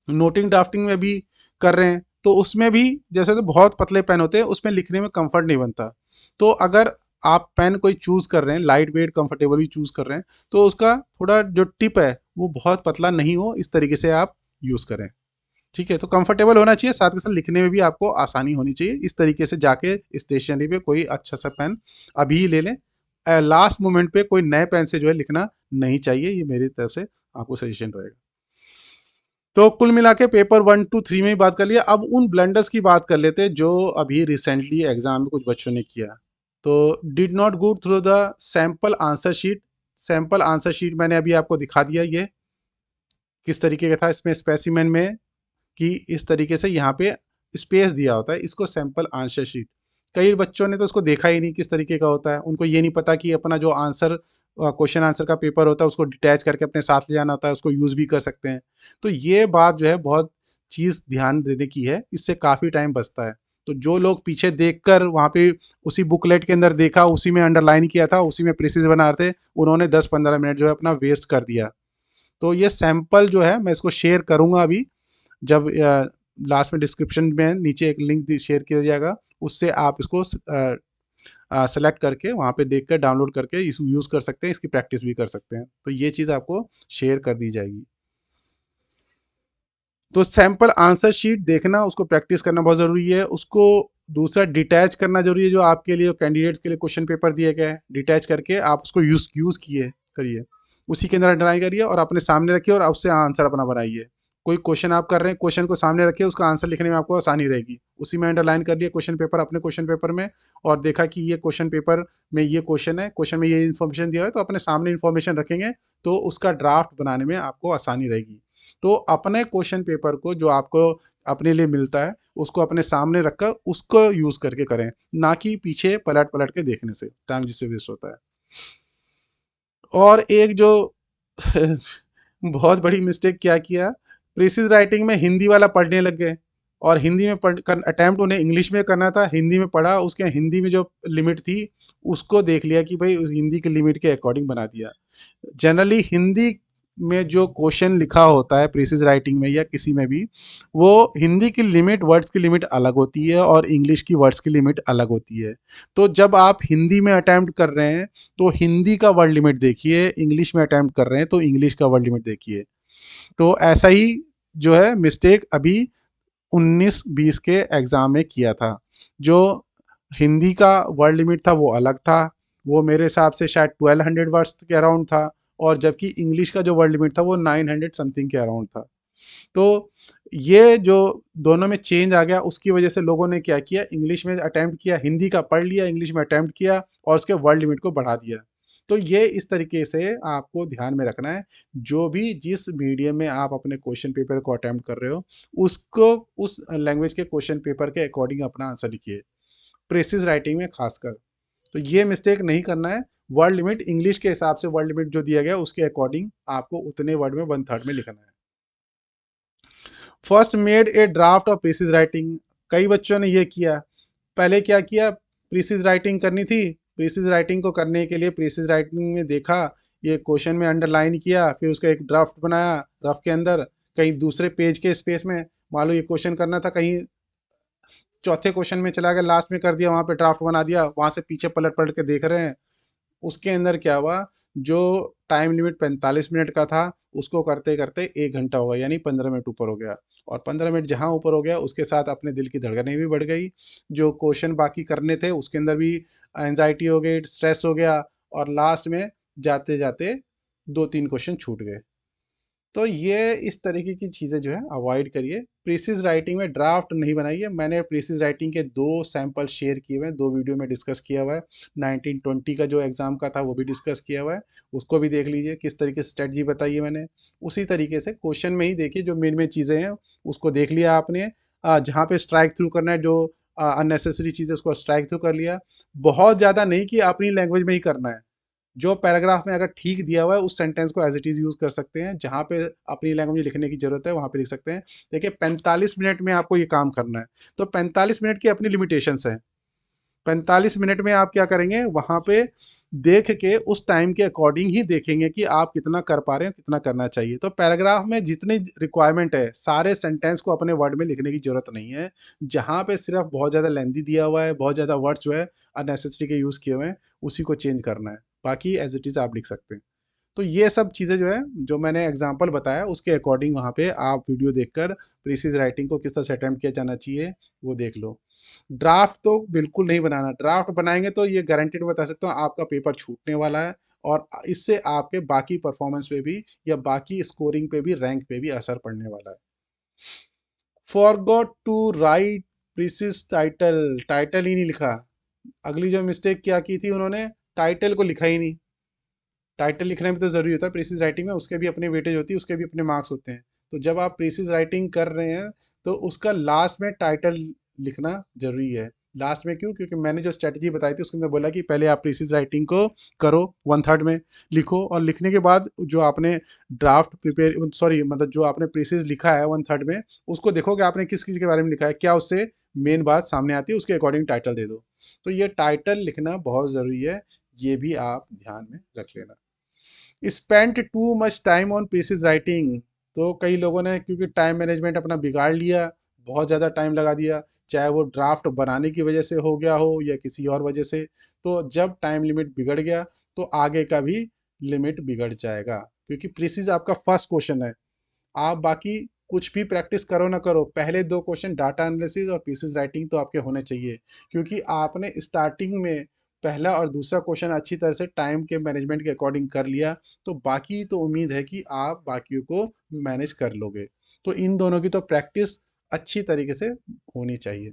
नोटिंग ड्राफ्टिंग में भी कर रहे हैं, तो उसमें भी जैसे तो बहुत पतले पेन होते हैं, उसमें लिखने में कंफर्ट नहीं बनता। तो अगर आप पेन कोई चूज़ कर रहे हैं, लाइट वेट कंफर्टेबल भी चूज़ कर रहे हैं, तो उसका थोड़ा जो टिप है वो बहुत पतला नहीं हो, इस तरीके से आप यूज़ करें। ठीक है, तो कंफर्टेबल होना चाहिए, साथ के साथ लिखने में भी आपको आसानी होनी चाहिए। इस तरीके से जाके स्टेशनरी पे कोई अच्छा सा पेन अभी ही ले लें। लास्ट मोमेंट पे कोई नए पेन से जो है लिखना नहीं चाहिए, ये मेरी तरफ से आपको सजेशन रहेगा। तो कुल मिला के पेपर 1-3 में ही बात कर लिया। अब उन ब्लंडर्स की बात कर लेते हैं जो अभी रिसेंटली एग्जाम में कुछ बच्चों ने किया। तो did not go through the sample answer sheet. Sample answer sheet मैंने अभी आपको दिखा दिया, ये किस तरीके का था। इसमें स्पेसिमेन में कि इस तरीके से यहाँ पे स्पेस दिया होता है, इसको सैंपल आंसर शीट। कई बच्चों ने तो उसको देखा ही नहीं किस तरीके का होता है, उनको ये नहीं पता कि अपना जो आंसर क्वेश्चन आंसर का पेपर होता है उसको डिटैच करके अपने साथ ले जाना होता है, उसको यूज़ भी कर सकते हैं। तो ये बात जो है बहुत चीज़ ध्यान देने की है, इससे काफ़ी टाइम बचता है। तो जो लोग पीछे देखकर वहाँ पे उसी बुकलेट के अंदर देखा, उसी में अंडरलाइन किया था, उसी में प्रेसिज बना रहे थे, उन्होंने 10-15 मिनट जो है अपना वेस्ट कर दिया। तो ये सैंपल जो है मैं इसको शेयर करूँगा अभी, जब लास्ट में डिस्क्रिप्शन में नीचे एक लिंक शेयर किया जाएगा, उससे आप इसको सेलेक्ट करके वहाँ पे देख कर डाउनलोड करके इसको यूज़ कर सकते हैं, इसकी प्रैक्टिस भी कर सकते हैं। तो ये चीज़ आपको शेयर कर दी जाएगी। तो सैंपल आंसर शीट देखना, उसको प्रैक्टिस करना बहुत ज़रूरी है। उसको दूसरा डिटैच करना ज़रूरी है, जो आपके लिए कैंडिडेट्स के लिए क्वेश्चन पेपर दिए गए हैं, डिटैच करके आप उसको यूज़ किए करिए, उसी के अंदर अंडरलाइन करिए और अपने सामने रखिए और उससे आंसर अपना बनाइए। कोई क्वेश्चन आप कर रहे हैं, क्वेश्चन को सामने रखिए, उसका आंसर लिखने में आपको आसानी रहेगी। उसी में अंडरलाइन कर लिए क्वेश्चन पेपर अपने क्वेश्चन पेपर में, और देखा कि ये क्वेश्चन पेपर में ये क्वेश्चन है, क्वेश्चन में ये इन्फॉर्मेशन दिया है, तो अपने सामने इन्फॉर्मेशन रखेंगे तो उसका ड्राफ्ट बनाने में आपको आसानी रहेगी। तो अपने क्वेश्चन पेपर को जो आपको अपने लिए मिलता है उसको अपने सामने रखकर उसको यूज़ करके करें, ना कि पीछे पलट पलट के देखने से टाइम जिससे वेस्ट होता है। और एक जो बहुत बड़ी मिस्टेक क्या किया, प्रीसिज राइटिंग में हिंदी वाला पढ़ने लग गए, और हिंदी में अटैम्प्ट उन्हें इंग्लिश में करना था, हिंदी में पढ़ा, उसके हिंदी में जो लिमिट थी उसको देख लिया कि भाई हिंदी की लिमिट के अकॉर्डिंग बना दिया। जनरली हिंदी में जो क्वेश्चन लिखा होता है प्रीसिज राइटिंग में या किसी में भी, वो हिंदी की लिमिट, वर्ड्स की लिमिट अलग होती है और इंग्लिश की वर्ड्स की लिमिट अलग होती है। तो जब आप हिंदी में अटैम्प्ट कर रहे हैं तो हिंदी का वर्ड लिमिट देखिए, इंग्लिश में अटैम्प्ट कर रहे हैं तो इंग्लिश का वर्ड लिमिट देखिए। तो ऐसा ही जो है मिस्टेक अभी 19-20 के एग्ज़ाम में किया था। जो हिंदी का वर्ड लिमिट था वो अलग था, वो मेरे हिसाब से शायद 1200 वर्ड्स के अराउंड था, और जबकि इंग्लिश का जो वर्ड लिमिट था वो 900 समथिंग के अराउंड था। तो ये जो दोनों में चेंज आ गया, उसकी वजह से लोगों ने क्या किया, इंग्लिश में अटैम्प्ट किया, हिंदी का पढ़ लिया, इंग्लिश में अटैम्प्ट किया और उसके वर्ड लिमिट को बढ़ा दिया। तो ये इस तरीके से आपको ध्यान में रखना है, जो भी जिस मीडियम में आप अपने क्वेश्चन पेपर को अटैम्प्ट कर रहे हो, उसको उस लैंग्वेज के क्वेश्चन पेपर के अकॉर्डिंग अपना आंसर लिखिए, प्रेसिज राइटिंग में खासकर। तो ये मिस्टेक नहीं करना है। वर्ड लिमिट इंग्लिश के हिसाब से वर्ड लिमिट जो दिया गया उसके अकॉर्डिंग आपको उतने वर्ड में 1/3 में लिखना है। First made a draft of precis writing, कई बच्चों ने ये किया। पहले क्या किया, प्रीसिज राइटिंग करनी थी, प्रीसिज राइटिंग को करने के लिए प्रीसिज राइटिंग में देखा, ये क्वेश्चन में अंडरलाइन किया, फिर उसका एक ड्राफ्ट बनाया, रफ के अंदर कहीं दूसरे पेज के स्पेस में, मान लो ये क्वेश्चन करना था, कहीं चौथे क्वेश्चन में चला गया, लास्ट में कर दिया, वहाँ पे ड्राफ्ट बना दिया, वहाँ से पीछे पलट पलट के देख रहे हैं। उसके अंदर क्या हुआ, जो टाइम लिमिट 45 मिनट का था उसको करते करते 1 घंटा हो गया, यानी 15 मिनट ऊपर हो गया। और 15 मिनट जहाँ ऊपर हो गया उसके साथ अपने दिल की धड़कनें भी बढ़ गई, जो क्वेश्चन बाकी करने थे उसके अंदर भी एंजाइटी हो गई, स्ट्रेस हो गया, और लास्ट में जाते जाते 2-3 क्वेश्चन छूट गए। तो ये इस तरीके की चीज़ें जो है अवॉइड करिए। प्रीसिज राइटिंग में ड्राफ्ट नहीं बनाइए। मैंने प्रीसिज राइटिंग के 2 सैंपल शेयर किए हुए हैं, 2 वीडियो में डिस्कस किया हुआ है। 1920 का जो एग्ज़ाम का था वो भी डिस्कस किया हुआ है, उसको भी देख लीजिए, किस तरीके से स्ट्रेटजी बताई है मैंने। उसी तरीके से क्वेश्चन में ही देखिए, जो मेन मेन चीज़ें हैं उसको देख लिया आपने। जहाँ पे स्ट्राइक थ्रू करना है, जो अननेसेसरी चीज़ें उसको स्ट्राइक थ्रू कर लिया। बहुत ज़्यादा नहीं कि अपनी लैंग्वेज में ही करना है। जो पैराग्राफ में अगर ठीक दिया हुआ है उस सेंटेंस को एज इट इज़ यूज़ कर सकते हैं, जहाँ पे अपनी लैंग्वेज में लिखने की ज़रूरत है वहाँ पे लिख सकते हैं। देखिए 45 मिनट में आपको ये काम करना है, तो 45 मिनट की अपनी लिमिटेशंस हैं। 45 मिनट में आप क्या करेंगे, वहाँ पे देख के उस टाइम के अकॉर्डिंग ही देखेंगे कि आप कितना कर पा रहे हैं, कितना करना चाहिए। तो पैराग्राफ में जितनी रिक्वायरमेंट है, सारे सेंटेंस को अपने वर्ड में लिखने की ज़रूरत नहीं है। जहाँ पे सिर्फ बहुत ज़्यादा लेंथी दिया हुआ है, बहुत ज़्यादा वर्ड्स जो है अननेसेसरी के यूज़ किए हुए हैं, उसी को चेंज करना है। बाकी एज इट इज़ आप लिख सकते हैं। तो ये सब चीज़ें जो है, जो मैंने एग्जांपल बताया उसके अकॉर्डिंग वहाँ पे आप वीडियो देखकर प्रीसिज राइटिंग को किस तरह से अटेम्प्ट किया जाना चाहिए वो देख लो। ड्राफ्ट तो बिल्कुल नहीं बनाना। ड्राफ्ट बनाएंगे तो ये गारंटेड बता सकता हूँ आपका पेपर छूटने वाला है, और इससे आपके बाकी परफॉर्मेंस पे भी या बाकी स्कोरिंग पे भी, रैंक पे भी असर पड़ने वाला है। Forgot to write precis title, title ही नहीं लिखा। अगली जो मिस्टेक क्या की थी उन्होंने, टाइटल को लिखा ही नहीं। टाइटल लिखने में तो ज़रूरी होता है प्रीसिज राइटिंग में, उसके भी अपनी वेटेज होती है, उसके भी अपने मार्क्स होते हैं। तो जब आप प्रीसिज राइटिंग कर रहे हैं तो उसका लास्ट में टाइटल लिखना ज़रूरी है। लास्ट में क्यों, क्योंकि मैंने जो स्ट्रेटजी बताई थी उसके अंदर बोला कि पहले आप प्रीसिज राइटिंग को करो, 1/3 में लिखो, और लिखने के बाद जो आपने ड्राफ्ट प्रिपेयर, सॉरी मतलब जो आपने प्रीसिज लिखा है 1/3 में, उसको देखो कि आपने किस चीज़ के बारे में लिखा है, क्या उससे मेन बात सामने आती है, उसके अकॉर्डिंग टाइटल दे दो। तो ये टाइटल लिखना बहुत ज़रूरी है, ये भी आप ध्यान में रख लेना। Spent too much time on precis writing, तो कई लोगों ने क्योंकि टाइम मैनेजमेंट अपना बिगाड़ लिया, बहुत ज़्यादा टाइम लगा दिया, चाहे वो ड्राफ्ट बनाने की वजह से हो गया हो या किसी और वजह से। तो जब टाइम लिमिट बिगड़ गया तो आगे का भी लिमिट बिगड़ जाएगा, क्योंकि प्रीसिज आपका फर्स्ट क्वेश्चन है। आप बाकी कुछ भी प्रैक्टिस करो ना करो, पहले 2 क्वेश्चन डाटा एनालिसिस और पीसेस राइटिंग तो आपके होने चाहिए, क्योंकि आपने स्टार्टिंग में पहला और दूसरा क्वेश्चन अच्छी तरह से टाइम के मैनेजमेंट के अकॉर्डिंग कर लिया, तो बाकी तो उम्मीद है कि आप बाकियों को मैनेज कर लोगे। तो इन दोनों की तो प्रैक्टिस अच्छी तरीके से होनी चाहिए।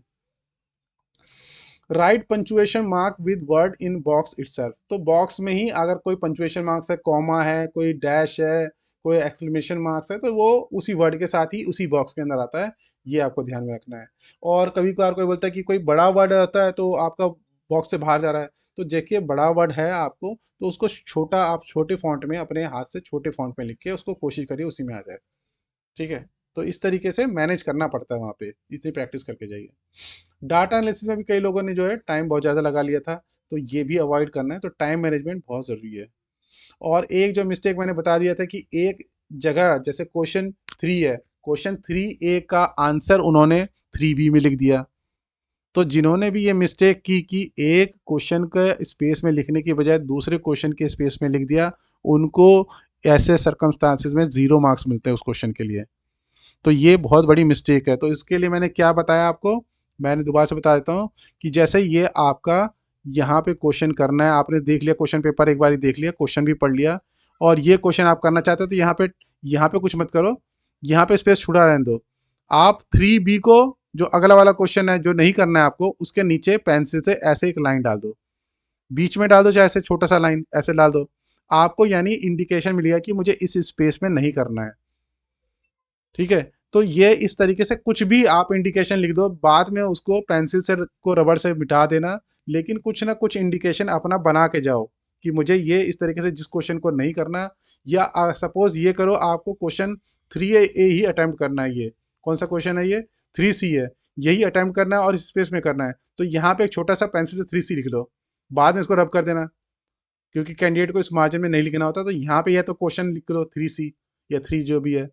Right punctuation mark with word in box itself, तो बॉक्स में ही अगर कोई पंचुएशन मार्क्स है, कॉमा है, कोई डैश है, कोई एक्सक्लेमेशन मार्क्स है, तो वो उसी वर्ड के साथ ही उसी बॉक्स के अंदर आता है। ये आपको ध्यान में रखना है। और कभी कभार कोई बोलता है कि कोई बड़ा वर्ड आता है तो आपका बॉक्स से बाहर जा रहा है, तो देखिए बड़ा वर्ड है आपको तो उसको छोटा, आप छोटे फॉन्ट में अपने हाथ से छोटे फॉन्ट में लिख के उसको कोशिश करिए उसी में आ जाए। ठीक है, तो इस तरीके से मैनेज करना पड़ता है वहाँ पे, इतनी प्रैक्टिस करके जाइए। डाटा एनालिसिस में भी कई लोगों ने जो है टाइम बहुत ज़्यादा लगा लिया था, तो ये भी अवॉइड करना है। तो टाइम मैनेजमेंट बहुत ज़रूरी है। और एक जो मिस्टेक मैंने बता दिया था कि एक जगह जैसे क्वेश्चन 3 है, क्वेश्चन 3A का आंसर उन्होंने 3B में लिख दिया। तो जिन्होंने भी ये मिस्टेक की कि एक क्वेश्चन का स्पेस में लिखने की बजाय दूसरे क्वेश्चन के स्पेस में लिख दिया, उनको ऐसे सर्कमस्टांसिस में 0 मार्क्स मिलते हैं उस क्वेश्चन के लिए। तो ये बहुत बड़ी मिस्टेक है। तो इसके लिए मैंने क्या बताया आपको, मैंने दोबारा से बता देता हूँ कि जैसे ये आपका यहाँ पे क्वेश्चन करना है, आपने देख लिया क्वेश्चन पेपर, एक बार देख लिया, क्वेश्चन भी पढ़ लिया, और ये क्वेश्चन आप करना चाहते हो तो यहाँ पे कुछ मत करो, यहाँ पे स्पेस छुड़ा रहने दो। आप 3B को, जो अगला वाला क्वेश्चन है जो नहीं करना है आपको, उसके नीचे पेंसिल से ऐसे एक लाइन डाल दो, बीच में डाल दो, चाहे ऐसे छोटा सा लाइन ऐसे डाल दो। आपको यानी इंडिकेशन मिलेगा कि मुझे इस स्पेस में नहीं करना है। ठीक है, तो ये इस तरीके से कुछ भी आप इंडिकेशन लिख दो, बाद में उसको पेंसिल से को रबड़ से मिटा देना, लेकिन कुछ ना कुछ इंडिकेशन अपना बना के जाओ कि मुझे ये इस तरीके से जिस क्वेश्चन को नहीं करना, या सपोज ये करो आपको क्वेश्चन 3A ही अटेम्प्ट करना है, ये कौन सा क्वेश्चन है, ये 3C है, यही अटेम्प्ट करना है और इस स्पेस में करना है, तो यहाँ पे एक छोटा सा पेंसिल से 3C लिख लो, बाद में इसको रब कर देना, क्योंकि कैंडिडेट को इस मार्जिन में नहीं लिखना होता, तो यहाँ पे यह तो क्वेश्चन लिख लो 3C या 3 जो भी है।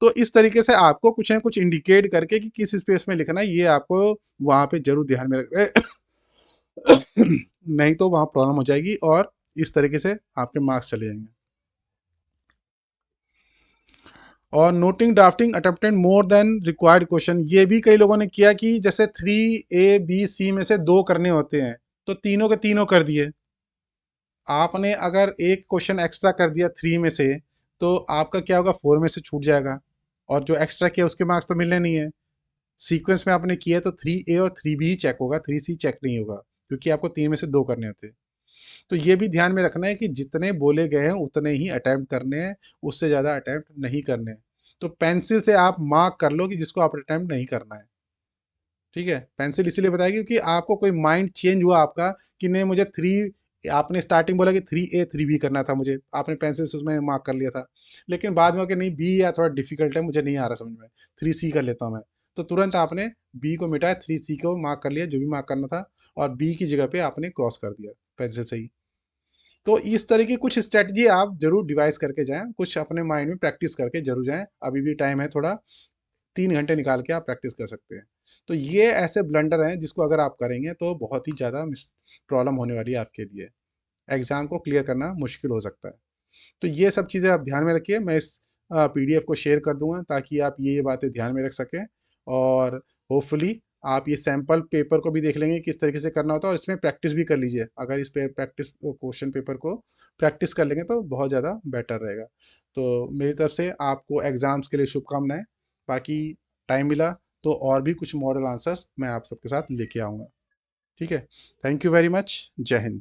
तो इस तरीके से आपको कुछ ना कुछ इंडिकेट करके कि किस स्पेस में लिखना है, ये आपको वहां पे जरूर ध्यान में रख नहीं तो वहां प्रॉब्लम हो जाएगी और इस तरीके से आपके मार्क्स चले जाएंगे। और noting drafting attempted more than required question, ये भी कई लोगों ने किया कि जैसे 3A B C में से 2 करने होते हैं तो तीनों के तीनों कर दिए। आपने अगर एक क्वेश्चन एक्स्ट्रा कर दिया 3 में से, तो आपका क्या होगा, 4 में से छूट जाएगा, और जो एक्स्ट्रा किया उसके मार्क्स तो मिलने नहीं है। सीक्वेंस में आपने किया तो 3A और 3B ही चेक होगा, 3C चेक नहीं होगा, क्योंकि आपको 3 में से 2 करने होते हैं। तो ये भी ध्यान में रखना है कि जितने बोले गए हैं उतने ही अटैम्प्ट करने हैं, उससे ज़्यादा अटैम्प्ट नहीं करने हैं। तो पेंसिल से आप मार्क कर लो कि जिसको आप अटैम्प्ट नहीं करना है। ठीक है, पेंसिल इसीलिए बताएगी क्योंकि आपको कोई माइंड चेंज हुआ आपका कि नहीं मुझे 3, आपने स्टार्टिंग बोला कि 3A 3B करना था मुझे, आपने पेंसिल से उसमें मार्क कर लिया था, लेकिन बाद में कि नहीं बी या थोड़ा डिफिकल्ट है, मुझे नहीं आ रहा समझ में, 3C कर लेता हूँ मैं, तो तुरंत आपने बी को मिटाया, 3C को मार्क कर लिया जो भी मार्क करना था, और बी की जगह पे आपने क्रॉस कर दिया पेंसिल से ही। तो इस तरह की कुछ स्ट्रेटजी आप जरूर डिवाइस करके जाएं, कुछ अपने माइंड में प्रैक्टिस करके जरूर जाएं, अभी भी टाइम है थोड़ा, 3 घंटे निकाल के आप प्रैक्टिस कर सकते हैं। तो ये ऐसे ब्लंडर हैं जिसको अगर आप करेंगे तो बहुत ही ज़्यादा प्रॉब्लम होने वाली है आपके लिए, एग्ज़ाम को क्लियर करना मुश्किल हो सकता है। तो ये सब चीज़ें आप ध्यान में रखिए, मैं इस PDF को शेयर कर दूंगा ताकि आप ये बातें ध्यान में रख सकें, और होपफुली आप ये सैम्पल पेपर को भी देख लेंगे किस तरीके से करना होता है, और इसमें प्रैक्टिस भी कर लीजिए, अगर इस पे प्रैक्टिस क्वेश्चन पेपर को प्रैक्टिस कर लेंगे तो बहुत ज़्यादा बेटर रहेगा। तो मेरी तरफ से आपको एग्ज़ाम्स के लिए शुभकामनाएं, बाकी टाइम मिला तो और भी कुछ मॉडल आंसर्स मैं आप सबके साथ लेके आऊँगा। ठीक है, थैंक यू वेरी मच, जय हिंद।